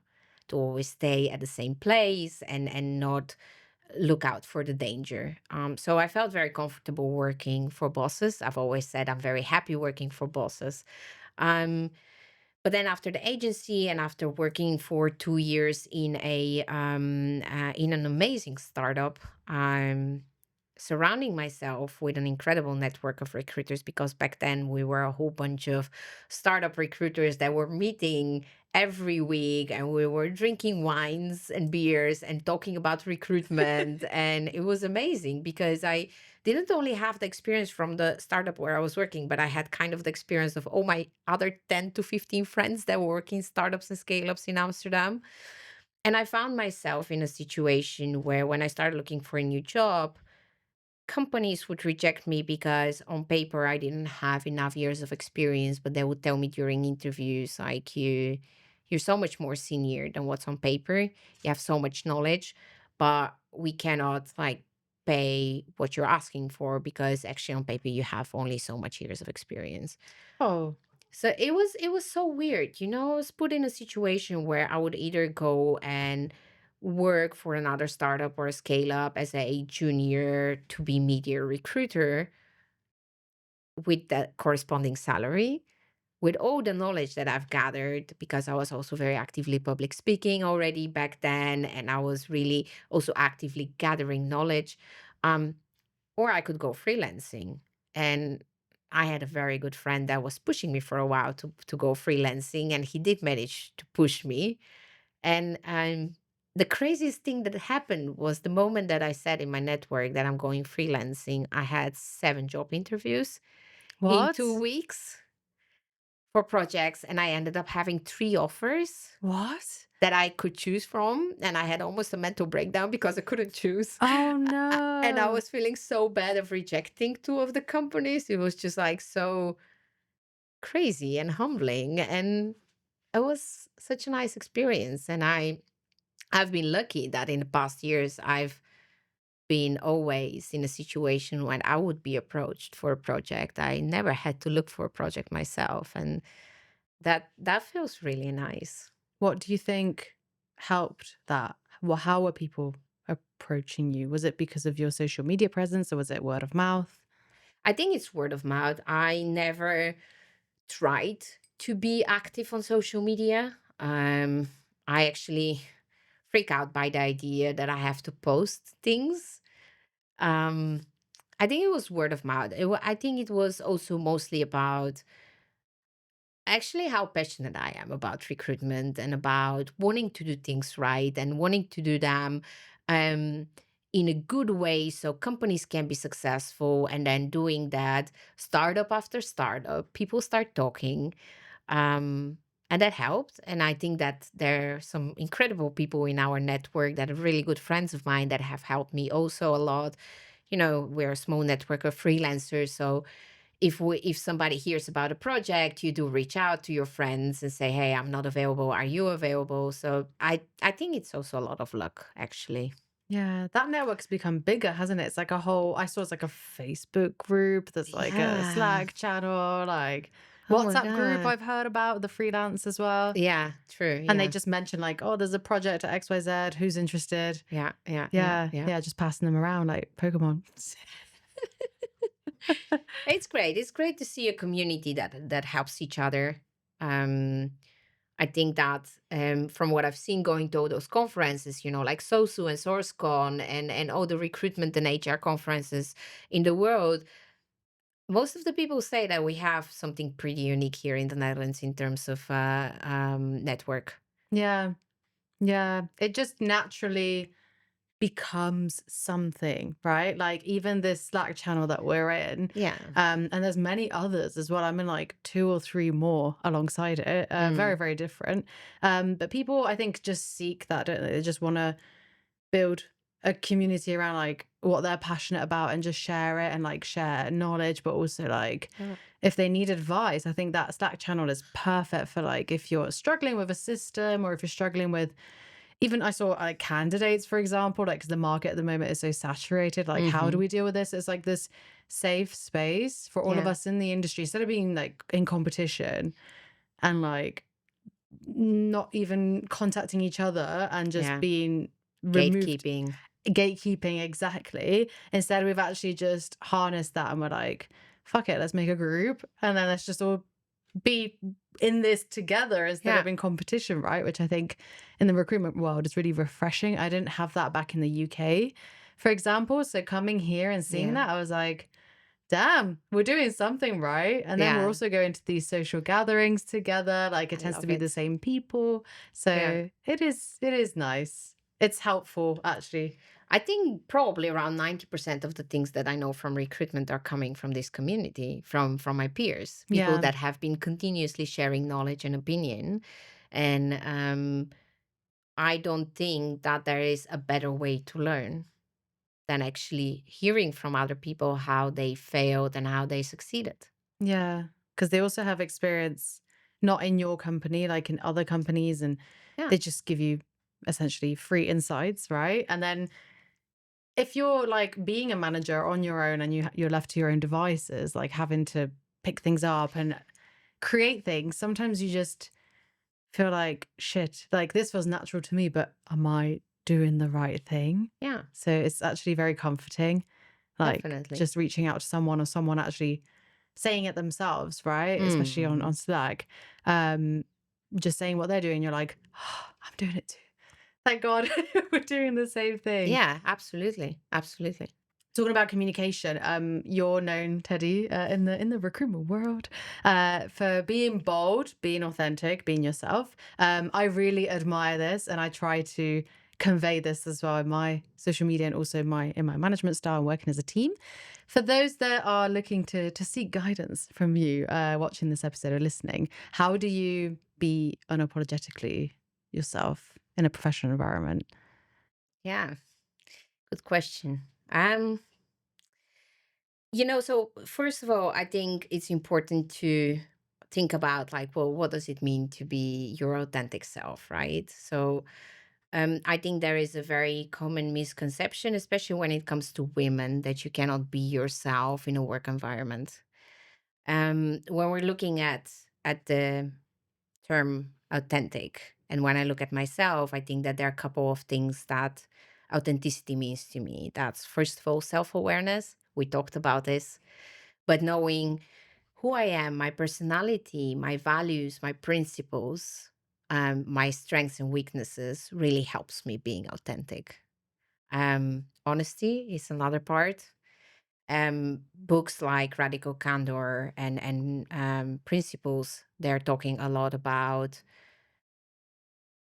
to always stay at the same place and not look out for the danger. So I felt very comfortable working for bosses. I've always said I'm very happy working for bosses. Um, but then after the agency and after working for 2 years in an amazing startup, surrounding myself with an incredible network of recruiters, because back then we were a whole bunch of startup recruiters that were meeting every week, and we were drinking wines and beers and talking about recruitment. And it was amazing because I didn't only have the experience from the startup where I was working, but I had kind of the experience of all my other 10 to 15 friends that were working startups and scale ups in Amsterdam. And I found myself in a situation where when I started looking for a new job, companies would reject me because on paper I didn't have enough years of experience, but they would tell me during interviews like you're so much more senior than what's on paper. You have so much knowledge, but we cannot like pay what you're asking for because actually on paper you have only so much years of experience. Oh, So it was so weird. I was put in a situation where I would either go and work for another startup or a scale up as a junior to be media recruiter with that corresponding salary, with all the knowledge that I've gathered, because I was also very actively public speaking already back then, and I was really also actively gathering knowledge. Um, or I could go freelancing. And I had a very good friend that was pushing me for a while to go freelancing, and he did manage to push me. And the craziest thing that happened was the moment that I said in my network that I'm going freelancing, I had 7 job interviews in two what? weeks for projects, and I ended up having 3 offers What? that I could choose from, and I had almost a mental breakdown because I couldn't choose. Oh And I no. was feeling so bad of rejecting 2 of the companies. It was just, like, so crazy and humbling, and it was such a nice experience, and I've been lucky that in the past years, I've been always in a situation when I would be approached for a project. I never had to look for a project myself, and that feels really nice. What do you think helped that? Well, how were people? approaching you? Was it because of your social media presence or was it word of mouth? I think it's word of mouth. I never tried to be active on social media. I actually freak out by the idea that I have to post things. Um, I think it was word of mouth. I think it was also mostly about actually how passionate I am about recruitment and about wanting to do things right and wanting to do them um, in a good way so companies can be successful. And then doing that, startup after startup, people start talking. Um, and that helped. And I think that there are some incredible people in our network that are really good friends of mine that have helped me also a lot. You know, we're a small network of freelancers. So if somebody hears about a project, you do reach out to your friends and say, "Hey, I'm not available. Are you available?" So I think it's also a lot of luck, actually. Yeah, that network's become bigger, hasn't it? It's like a whole I saw it's like a Facebook group, there's like a Yeah. Slack channel, like Oh my WhatsApp group god. I've heard about, the freelance as well. Yeah. True. And they Yeah. just mention like, oh, there's a project at XYZ, who's interested? Yeah. Yeah. Yeah. Yeah, Yeah. yeah, just passing them around like Pokemon. It's great. It's great to see a community that helps each other. Um, I think that from what I've seen going to all those conferences, you know, like SOSU and SourceCon and all the recruitment and HR conferences in the world, most of the people say that we have something pretty unique here in the Netherlands in terms of network. Yeah, yeah. It just naturally becomes something, right? Like even this Slack channel that we're in, Yeah. and there's many others as well. I'm in like two or three more alongside it, very, Mm, very different. But people, I think, just seek that, don't they? They just want to build a community around like what they're passionate about and just share it and like share knowledge, but also like yeah. if they need advice, I think that Slack channel is perfect for like if you're struggling with a system or if you're struggling with even I saw like candidates, for example, like 'cause the market at the moment is so saturated. Like, how do Hmm. we deal with this? It's like this safe space for all of Yeah. us in the industry instead of being like in competition and like not even contacting each other and just Yeah. being removed Gatekeeping. gatekeeping exactly. Instead, we've actually just harnessed that and we're like, fuck it, let's make a group and then let's just all be in this together instead Yeah. of in competition, right? Which I think in the recruitment world is really refreshing. I didn't have that back in the UK, for example. So coming here and seeing Yeah. that, I was like, damn, we're doing something right. And then we're Yeah. also going to these social gatherings together. Like it I tends to love be the it. same people. Yeah. So it is nice. It's helpful actually. I think probably around 90% of the things that I know from recruitment are coming from this community, from my peers, people Yeah. that have been continuously sharing knowledge and opinion. And I don't think that there is a better way to learn than actually hearing from other people how they failed and how they succeeded. Yeah. Because they also have experience not in your company, like in other companies, and Yeah. they just give you essentially free insights, right? And then if you're like being a manager on your own and you're left to your own devices, like having to pick things up and create things, sometimes you just feel like shit, like this was natural to me, but am I doing the right thing? Yeah. So it's actually very comforting, like Definitely. just reaching out to someone or someone actually saying it themselves, right? Especially on Mm. Slack. Um, just saying what they're doing, you're like, oh, I'm doing it too. Thank God we're doing the same thing. Yeah, absolutely. Absolutely. Talking about communication, you're known, Teddy, in the recruitment world, for being bold, being authentic, being yourself. I really admire this, and I try to convey this as well in my social media and also my in my management style and working as a team. For those that are looking to seek guidance from you, watching this episode or listening, how do you be unapologetically yourself in a professional environment? Yeah. Good question. So first of all, I think it's important to think about like, well, what does it mean to be your authentic self, right? So I think there is a very common misconception, especially when it comes to women, that you cannot be yourself in a work environment. When we're looking at the term authentic, and when I look at myself, I think that there are a couple of things that authenticity means to me. That's first of all self awareness. We talked about this, but knowing who I am, my personality, my values, my principles, my strengths and weaknesses really helps me being authentic. Honesty is another part. Books like Radical Candor and Principles, they're talking a lot about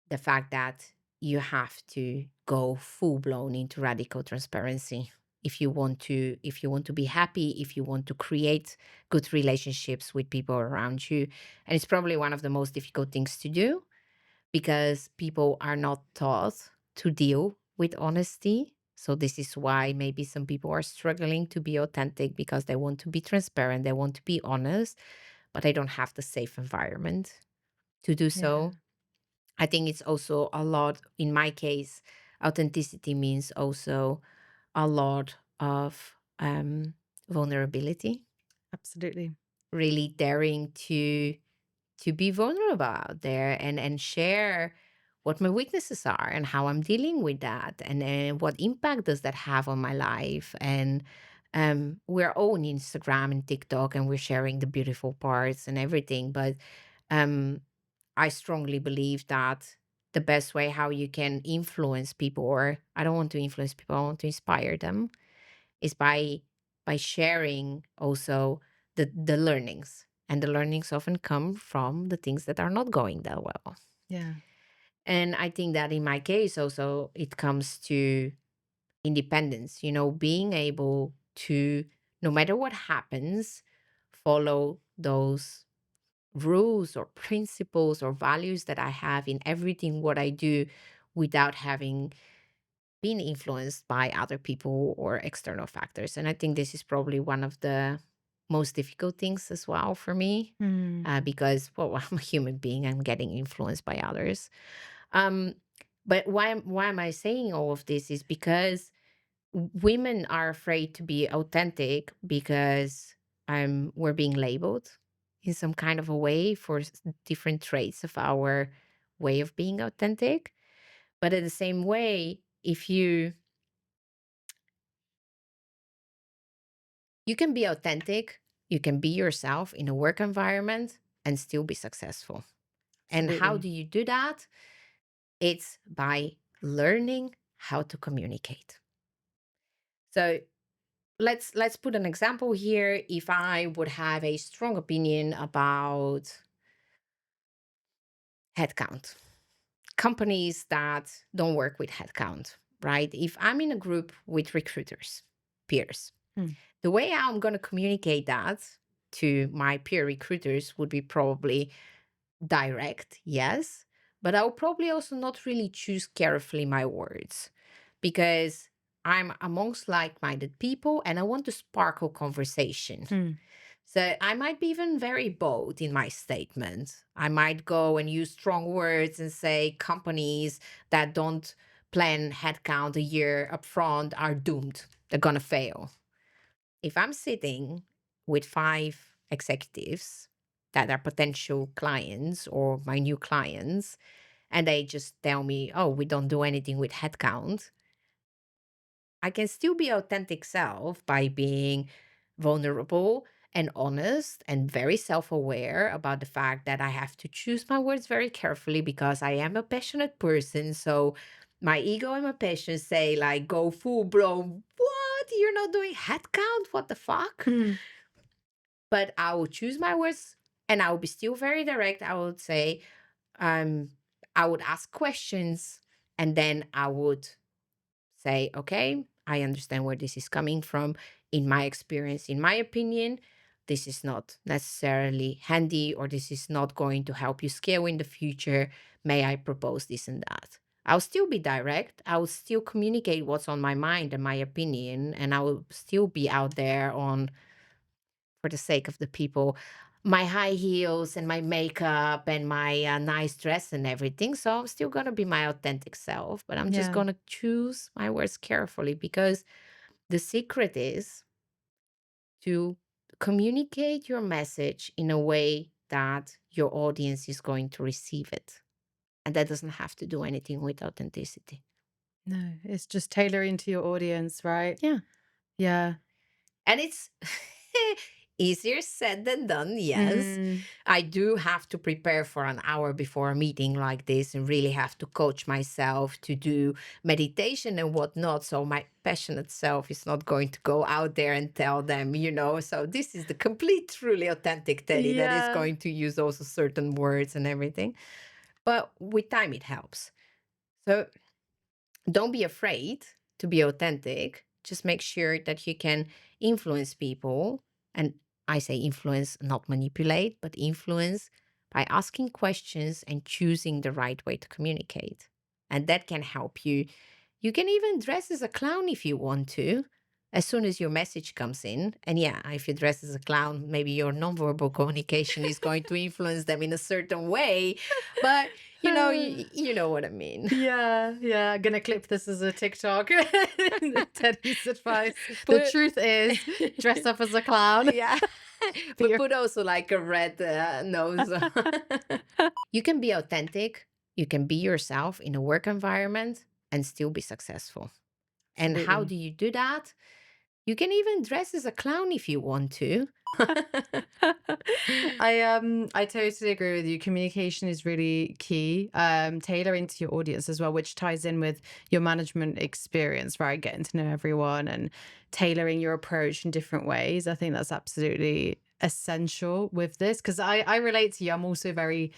the fact that you have to go full blown into radical transparency if you want to be happy, if you want to create good relationships with people around you. And it's probably one of the most difficult things to do because people are not taught to deal with honesty. So this is why maybe some people are struggling to be authentic because they want to be transparent, they want to be honest, but they don't have the safe environment to do Yeah. so. I think it's also a lot, in my case, authenticity means also a lot of vulnerability, Absolutely. really daring to be vulnerable out there and share what my weaknesses are and how I'm dealing with that and what impact does that have on my life. And we're all on Instagram and TikTok and we're sharing the beautiful parts and everything, but um, I strongly believe that the best way how you can influence people, or I don't want to influence people, I want to inspire them, is by sharing also the learnings. And the learnings often come from the things that are not going that well. Yeah. And I think that in my case also it comes to independence, being able to, no matter what happens, follow those rules or principles or values that I have in everything what I do without having been influenced by other people or external factors. And I think this is probably one of the most difficult things as well for me, Mm. because, well, I'm a human being. I'm getting influenced by others. Um, but why am I saying all of this is because women are afraid to be authentic because we're being labeled in some kind of a way for different traits of our way of being authentic. But in the same way, if you can be authentic, you can be yourself in a work environment and still be successful. And how Absolutely. do you do that? It's by learning how to communicate. So let's put an example here. If I would have a strong opinion about headcount, companies that don't work with headcount, right? If I'm in a group with recruiters, peers, Mm. the way I'm going to communicate that to my peer recruiters would be probably direct, yes, but I'll probably also not really choose carefully my words because I'm amongst like minded people and I want to sparkle conversation. Mm. So I might be even very bold in my statement. I might go and use strong words and say companies that don't plan headcount a year upfront are doomed. They're going to fail. If I'm sitting with five executives that are potential clients or my new clients, and they just tell me, oh, we don't do anything with headcount, I can still be authentic self by being vulnerable and honest and very self-aware about the fact that I have to choose my words very carefully because I am a passionate person. So my ego and my passion say like go full blown, what? You're not doing headcount? What the fuck? Mm. But I will choose my words and I will be still very direct. I would say, um, I would ask questions and then I would say, okay, I understand where this is coming from. In my experience, in my opinion, this is not necessarily handy or this is not going to help you scale in the future. May I propose this and that? I'll still be direct. I will still communicate what's on my mind and my opinion, and I will still be out there on for the sake of the people, my high heels and my makeup and my nice dress and everything. So I'm still going to be my authentic self, but I'm just Yeah. going to choose my words carefully because the secret is to communicate your message in a way that your audience is going to receive it. And that doesn't have to do anything with authenticity. No, it's just tailoring to your audience, right? Yeah. Yeah. And it's easier said than done, yes. Mm, I do have to prepare for an hour before a meeting like this and really have to coach myself to do meditation and whatnot. So my passionate self is not going to go out there and tell them, So this is the complete, truly authentic Teddy that is yeah. going to use also certain words and everything. But with time, it helps. So don't be afraid to be authentic. Just make sure that you can influence people. And I say influence, not manipulate, but influence by asking questions and choosing the right way to communicate. And that can help you. You can even dress as a clown if you want to, as soon as your message comes in. And yeah, if you dress as a clown, maybe your nonverbal communication is going to influence them in a certain way. But you know what I mean. Yeah, yeah. I'm gonna clip this as a TikTok. Teddy's advice. The Put truth is, dress up as a clown. yeah, But but you're put also like a red nose. You can be authentic. You can be yourself in a work environment and still be successful. And how absolutely. do you do that? You can even dress as a clown if you want to. I totally agree with you. Communication is really key. Tailoring to your audience as well, which ties in with your management experience, right? Getting to know everyone and tailoring your approach in different ways. I think that's absolutely essential with this because I relate to you. I'm also very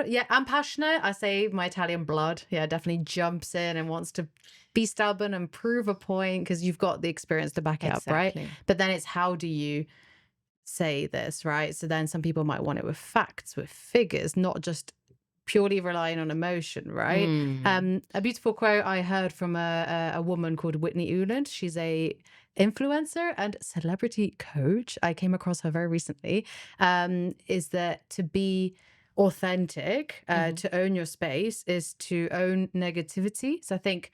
yeah, I'm passionate. I say my Italian blood, yeah, definitely jumps in and wants to be stubborn and prove a point because you've got the experience to back it up, right? Exactly. But then it's how do you say this, right? So then some people might want it with facts, with figures, not just purely relying on emotion, right? Mm. A beautiful quote I heard from a woman called Whitney Uland. She's a influencer and celebrity coach. I came across her very recently. Is that to be authentic, Mhm. to own your space, is to own negativity. So I think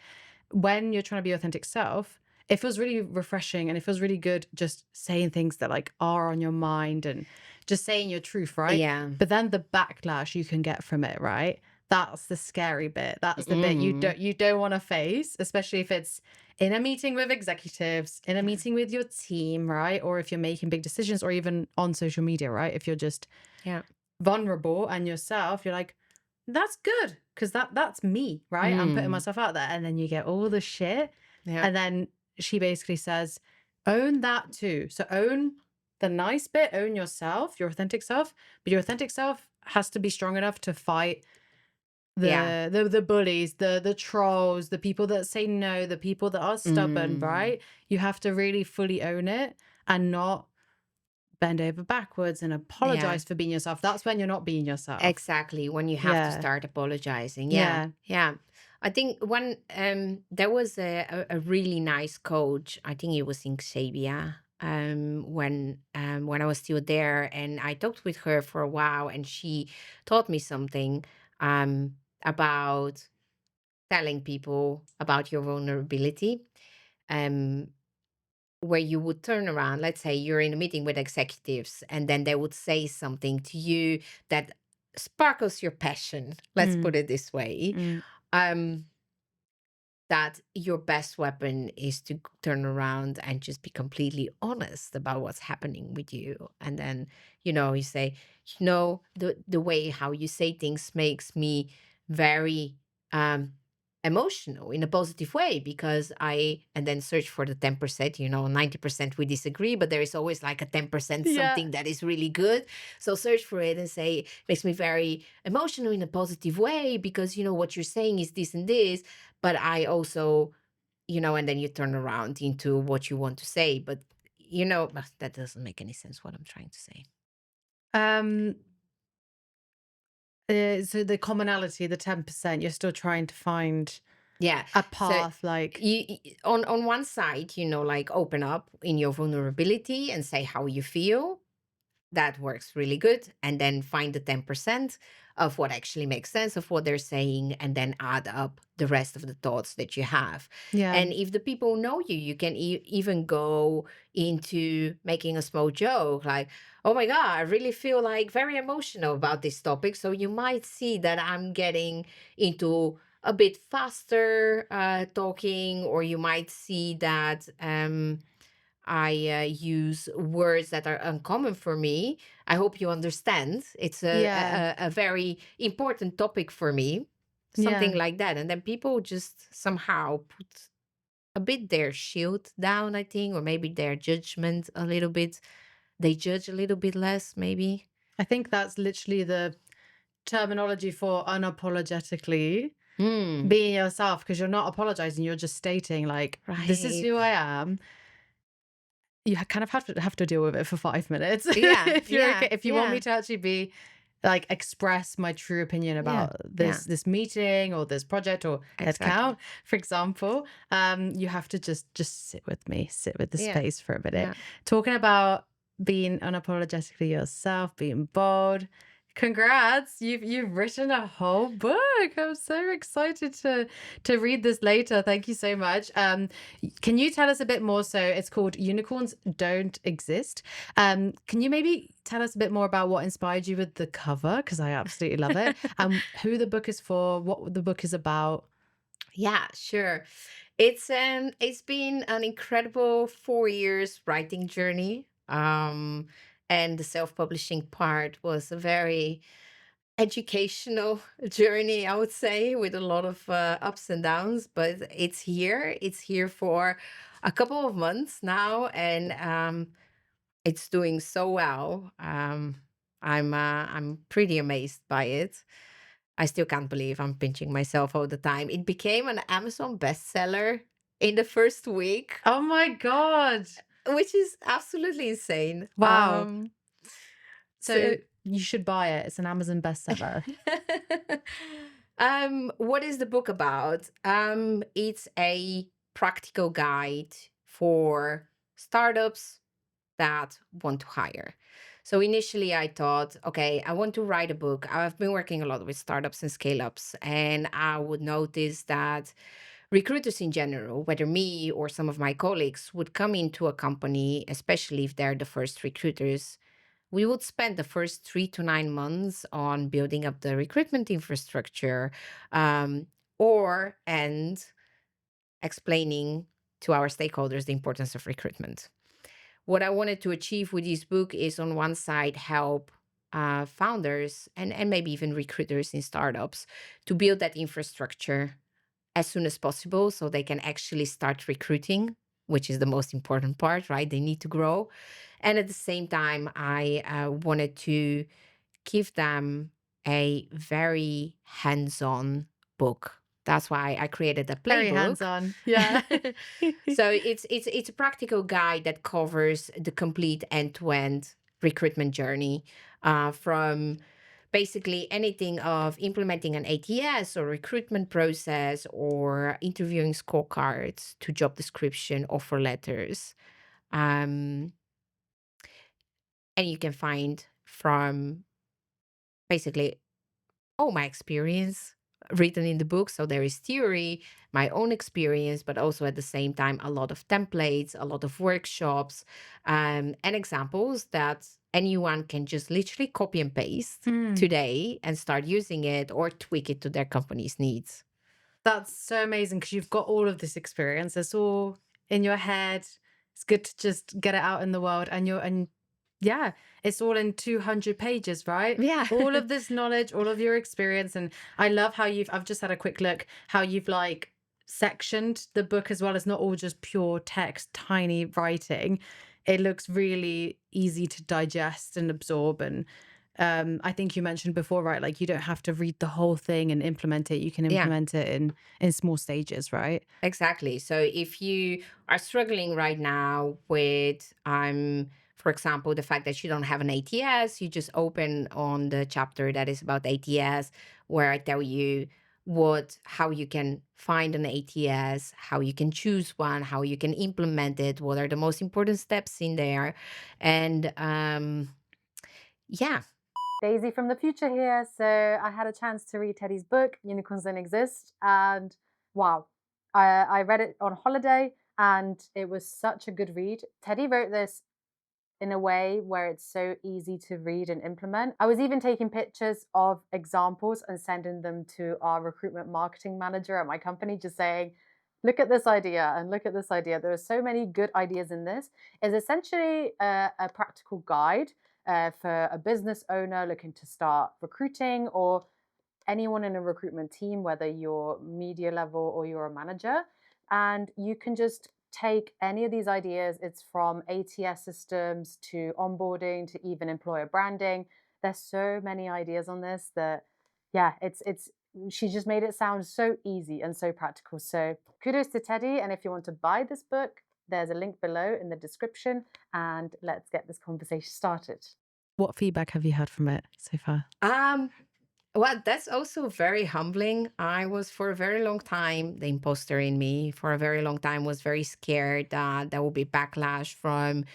when you're trying to be authentic self, it feels really refreshing and it feels really good just saying things that like are on your mind and just saying your truth, right? Yeah. But then the backlash you can get from it, right? That's the scary bit. That's the bit Mhm. you don't want to face, especially if it's in a meeting with executives, in a Yeah. meeting with your team, right? Or if you're making big decisions or even on social media, right? If you're just Yeah. vulnerable and yourself, you're like, that's good because that's me, right? I'm putting Mm. myself out there, and then you get all the shit, Yeah. and then she basically says, own that too. So own the nice bit, own yourself, your authentic self, but your authentic self has to be strong enough to fight Yeah. the bullies, the trolls, the people that say no, the people that are stubborn, Mm. right? You have to really fully own it and not bend over backwards and Yeah. apologize for being yourself. That's when you're not being yourself. Exactly. When you have to Yeah. start apologizing. Yeah. Yeah. Yeah. I think when there was a really nice coach, I think it was in Xavier, when I was still there, and I talked with her for a while, and she taught me something about telling people about your vulnerability. Um, where you would turn around, let's say you're in a meeting with executives, and then they would say something to you that sparkles your passion, let's Mm, put it this way. mm. Um, that your best weapon is to turn around and just be completely honest about what's happening with you. And then, you say, the way how you say things makes me very um emotional in a positive way, because and then search for the 10%, 90% we disagree, but there is always like a 10% Yeah. something that is really good. So search for it and say, makes me very emotional in a positive way, because what you're saying is this and this, but I also, and then you turn around into what you want to say. But, that doesn't make any sense what I'm trying to say. Um, so the commonality, the 10%, you're still trying to find Yeah. a So path, like, on one side, like open up in your vulnerability and say how you feel. That works really good. And then find the 10% of what actually makes sense of what they're saying, and then add up the rest of the thoughts that you have. yeah, And if the people know you, you can even go into making a small joke like, oh my God, I really feel like very emotional about this topic. So you might see that I'm getting into a bit faster talking, or you might see that I use words that are uncommon for me. I hope you understand. It's Yeah. a very important topic for me, something Yeah. like that. And then people just somehow put a bit their shield down, I think, or maybe their judgment a little bit. They judge a little bit less, maybe. I think that's literally the terminology for unapologetically Hmm. being yourself, because you're not apologizing, you're just stating like, this is Right. who I am. You kind of have to deal with it for 5 minutes. Yeah. If you're okay, Yeah. if you want me Yeah. to actually be like express my true opinion Yeah. about Yeah. this meeting or this project or headcount, Exactly. for example, you have to just sit with me, sit with the Yeah. space for a minute. Yeah. Talking about being unapologetically yourself, being bold. Congrats. You've written a whole book. I'm so excited to read this later. Thank you so much. Can you tell us a bit more? So it's called Unicorns Don't Exist. Can you maybe tell us a bit more about what inspired you with the cover? Because I absolutely love it. And who the book is for, what the book is about. Yeah, sure. It's been an incredible 4 years writing journey. And the self-publishing part was a very educational journey, I would say, with a lot of ups and downs, but it's here. It's here for a couple of months now, and it's doing so well. I'm pretty amazed by it. I still can't believe I'm pinching myself all the time. It became an Amazon bestseller in the first week, Oh my God. which is absolutely insane. Wow. So So you should buy it. It's an Amazon bestseller. what is the book about? It's a practical guide for startups that want to hire. So initially I thought, okay, I want to write a book. I've been working a lot with startups and scale ups, and I would notice that recruiters in general, whether me or some of my colleagues, would come into a company, especially if they're the first recruiters. We would spend the first 3 to 9 months on building up the recruitment infrastructure, um, or and explaining to our stakeholders the importance of recruitment. What I wanted to achieve with this book is, on one side, help founders and maybe even recruiters in startups to build that infrastructure as soon as possible so they can actually start recruiting, which is the most important part, right? They need to grow. And at the same time, I wanted to give them a very hands-on book. That's why I created a Very playbook. hands-on. Yeah. So it's a practical guide that covers the complete end-to-end recruitment journey, from basically anything of implementing an ATS or recruitment process or interviewing scorecards to job description, offer letters. Um, and you can find from basically all my experience written in the book. So there is theory, my own experience, but also at the same time, a lot of templates, a lot of workshops, and examples that anyone can just literally copy and paste Mm. today and start using it or tweak it to their company's needs. That's so amazing because you've got all of this experience. It's all in your head. It's good to just get it out in the world, and yeah, it's all in 200 pages, right? Yeah. All of this knowledge, all of your experience. And I love how I've just had a quick look, how you've like sectioned the book as well. It's not all just pure text, tiny writing. It looks really easy to digest and absorb. And I think you mentioned before, right? Like you don't have to read the whole thing and implement it. You can Yeah. implement it in small stages, right? Exactly. So if you are struggling right now with, for example, the fact that you don't have an ATS, you just open on the chapter that is about ATS, where I tell you how you can find an ATS, how you can choose one, how you can implement it, what are the most important steps in there. And yeah. Daisy from the future here. So I had a chance to read Teddy's book, Unicorns Don't Exist, and wow, I read it on holiday and it was such a good read. Teddy wrote this in a way where it's so easy to read and implement. I was even taking pictures of examples and sending them to our recruitment marketing manager at my company, just saying, look at this idea and look at this idea. There are so many good ideas in this. It's essentially a practical guide for a business owner looking to start recruiting, or anyone in a recruitment team, whether you're media level or you're a manager. And you can just take any of these ideas. It's from ATS systems to onboarding to even employer branding. There's so many ideas on this that, yeah, it's she just made it sound so easy and so practical. So kudos to Teddy. And if you want to buy this book, there's a link below in the description. And let's get this conversation started. What feedback have you had from it so far? Um, well, that's also very humbling. I was for a very long time, the imposter in me, for a very long time, was very scared that there will be backlash from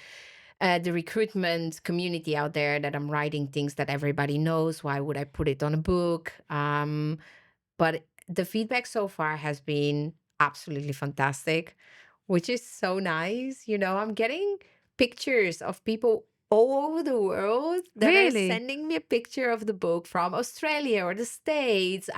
the recruitment community out there, that I'm writing things that everybody knows. Why would I put it on a book? But the feedback so far has been absolutely fantastic, which is so nice. I'm getting pictures of people all over the world that are Really? sending me a picture of the book from Australia or the States,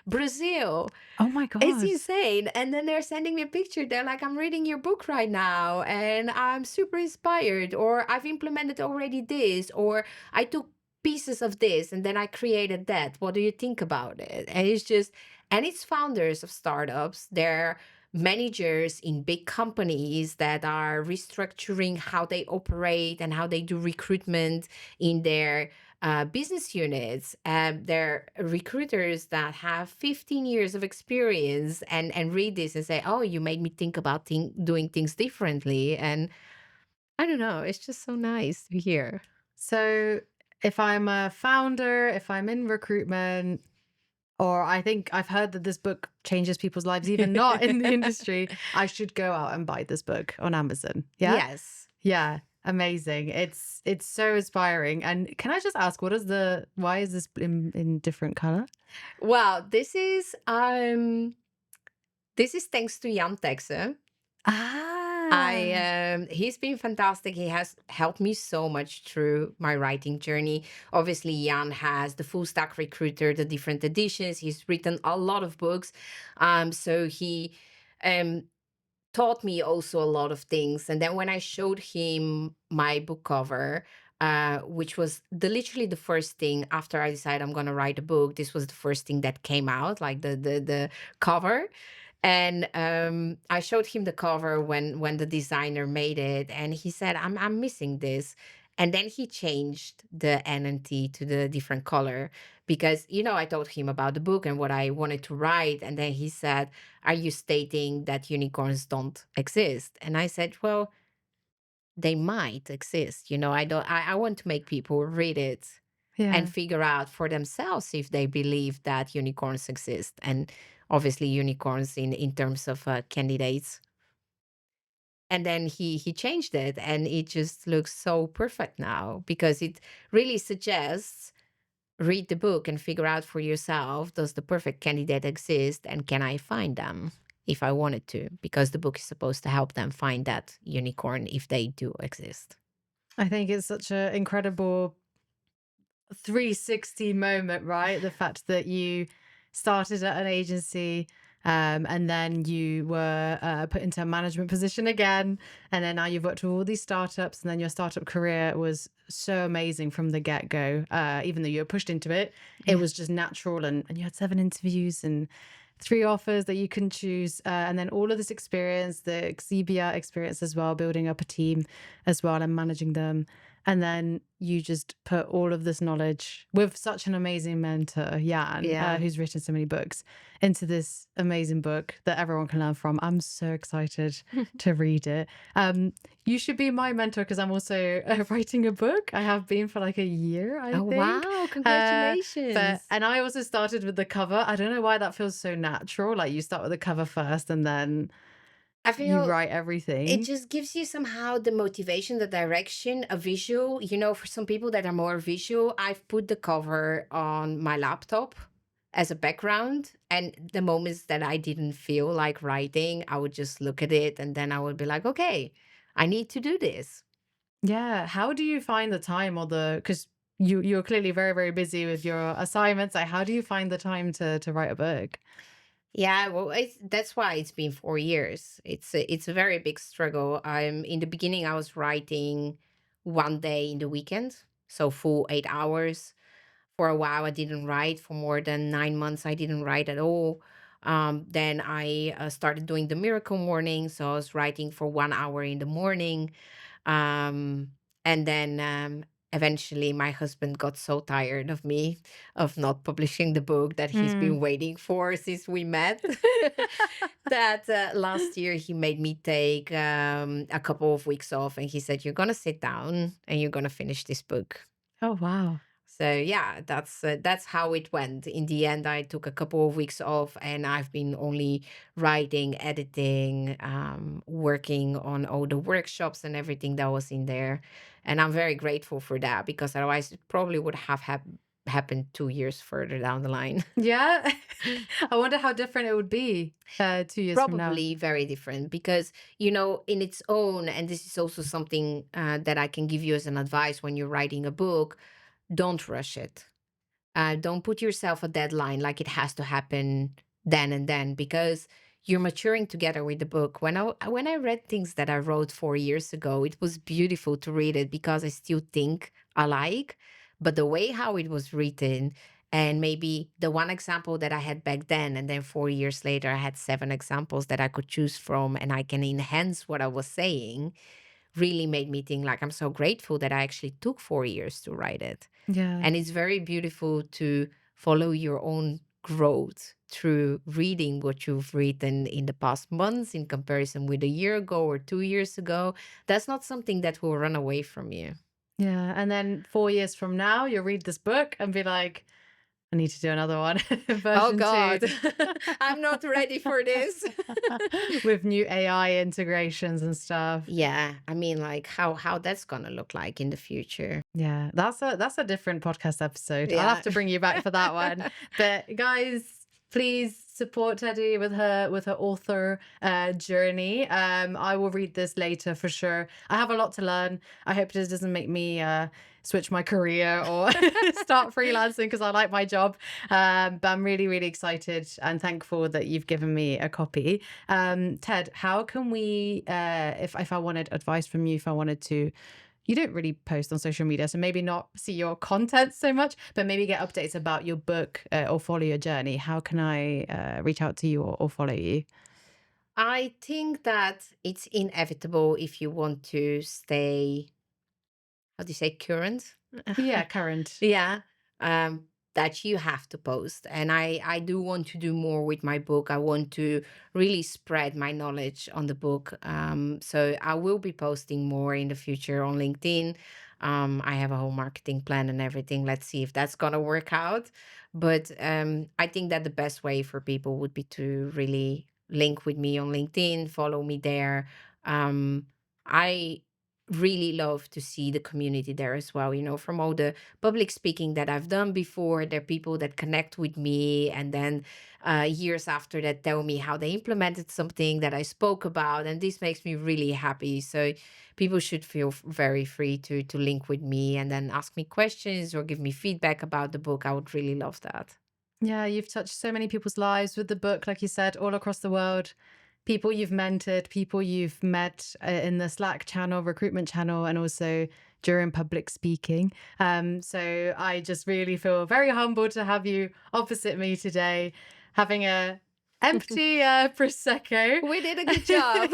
Brazil. Oh my It's God. insane. And then they're sending me a picture. They're like, I'm reading your book right now and I'm super inspired, or I've implemented already this, or I took pieces of this and then I created that. What do you think about it? And it's founders of startups. They're managers in big companies that are restructuring how they operate and how they do recruitment in their business units. They're recruiters that have 15 years of experience and read this and say, "Oh, you made me think about doing things differently." And I don't know, it's just so nice to hear. So, if I'm a founder, if I'm in recruitment, or I think I've heard that this book changes people's lives, even not in the industry, I should go out and buy this book on Amazon. Yeah? Yes. Yeah. Amazing. It's so inspiring. And can I just ask, why is this in different color? Well, this is thanks to Jan Texe. I Ah, He's been fantastic. He has helped me so much through my writing journey. Obviously, Jan has the Full Stack Recruiter, the different editions. He's written a lot of books. So he um taught me also a lot of things. And then when I showed him my book cover, which was literally the first thing after I decided I'm gonna write a book, this was the first thing that came out, like the cover. And I showed him the cover when the designer made it, and he said, I'm missing this. And then he changed the NNT to the different color because I told him about the book and what I wanted to write, and then he said, "Are you stating that unicorns don't exist?" And I said, "Well, they might exist. I don't. I want to make people read it and yeah. figure out for themselves if they believe that unicorns exist, and obviously unicorns in terms of candidates." And then he changed it, and it just looks so perfect now because it really suggests, read the book and figure out for yourself, does the perfect candidate exist and can I find them if I wanted to? Because the book is supposed to help them find that unicorn if they do exist. I think it's such an incredible 360 moment, right? The fact that you started at an agency, and then you were put into a management position again. And then now you've worked with all these startups, and then your startup career was so amazing from the get go. Even though you were pushed into it, it Yeah. was just natural. And you had 7 interviews and 3 offers that you can choose. And then all of this experience, the Exebia experience as well, building up a team as well and managing them. And then you just put all of this knowledge with such an amazing mentor, Jan, Yeah. who's written so many books, into this amazing book that everyone can learn from. I'm so excited to read it. You should be my mentor because I'm also writing a book. I have been for like a year, I Oh, think. wow. But Congratulations. and I also started with the cover. I don't know why that feels so natural. Like you start with the cover first and then I you feel write it everything. just gives you somehow the motivation, the direction, a visual. For some people that are more visual, I've put the cover on my laptop as a background. And the moments that I didn't feel like writing, I would just look at it and then I would be like, okay, I need to do this. Yeah. How do you find the time or because you're clearly very, very busy with your assignments. Like, how do you find the time to write a book? Yeah, well, that's why it's been 4 years. It's a very big struggle. I'm in the beginning. I was writing one day in the weekend, so full 8 hours. For a while, I didn't write for more than 9 months. I didn't write at all. Then I started doing the miracle morning, so I was writing for 1 hour in the morning. Um, and then eventually, my husband got so tired of me of not publishing the book that he's Mm. been waiting for since we met. That last year he made me take a couple of weeks off, and he said, "You're gonna sit down and you're gonna finish this book." Oh, wow. So yeah, that's how it went. In the end, I took a couple of weeks off, and I've been only writing, editing, working on all the workshops and everything that was in there. And I'm very grateful for that because otherwise, it probably would have happened 2 years further down the line. Yeah. I wonder how different it would be 2 years from now. Probably very different because, in its own, and this is also something that I can give you as an advice when you're writing a book, don't rush it. Don't put yourself a deadline like it has to happen then and then because you're maturing together with the book. When I read things that I wrote 4 years ago, it was beautiful to read it because I still think alike, but the way how it was written and maybe the one example that I had back then, and then 4 years later, I had seven examples that I could choose from, and I can enhance what I was saying, really made me think like I'm so grateful that I actually took 4 years to write it. Yeah. And it's very beautiful to follow your own growth through reading what you've written in the past months in comparison with a year ago or 2 years ago. That's not something that will run away from you. Yeah. And then 4 years from now, you'll read this book and be like, I need to do another one, Oh, version two. God, I'm not ready for this. With new AI integrations and stuff. Yeah, I mean, like how that's gonna look like in the future. Yeah, that's a different podcast episode. I'll have Yeah. to bring you back for that one. But guys, please support Teddy with her author journey. I will read this later for sure. I have a lot to learn. I hope this doesn't make me switch my career or start freelancing because I like my job. But I'm really, really excited and thankful that you've given me a copy. Ted, how can we, if I wanted advice from you, if I wanted to, you don't really post on social media, so maybe not see your content so much, but maybe get updates about your book or follow your journey. How can I reach out to you or follow you? I think that it's inevitable if you want to stay, how do you say, current? Yeah, current. Yeah. Um, that you have to post. And I do want to do more with my book. I want to really spread my knowledge on the book. So I will be posting more in the future on LinkedIn. I have a whole marketing plan and everything. Let's see if that's gonna work out. But I think that the best way for people would be to really link with me on LinkedIn, follow me there. I really love to see the community there as well, from all the public speaking that I've done before. There are people that connect with me and then years after that tell me how they implemented something that I spoke about. And this makes me really happy. So people should feel very free to link with me and then ask me questions or give me feedback about the book. I would really love that. Yeah, you've touched so many people's lives with the book, like you said, all across the world. People you've mentored, people you've met in the Slack channel, recruitment channel, and also during public speaking. So I just really feel very humbled to have you opposite me today, having a empty prosecco. We did a good job.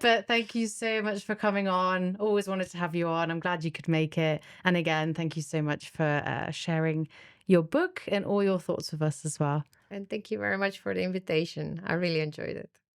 But thank you so much for coming on. Always wanted to have you on. I'm glad you could make it. And again, thank you so much for sharing your book and all your thoughts with us as well. And thank you very much for the invitation. I really enjoyed it.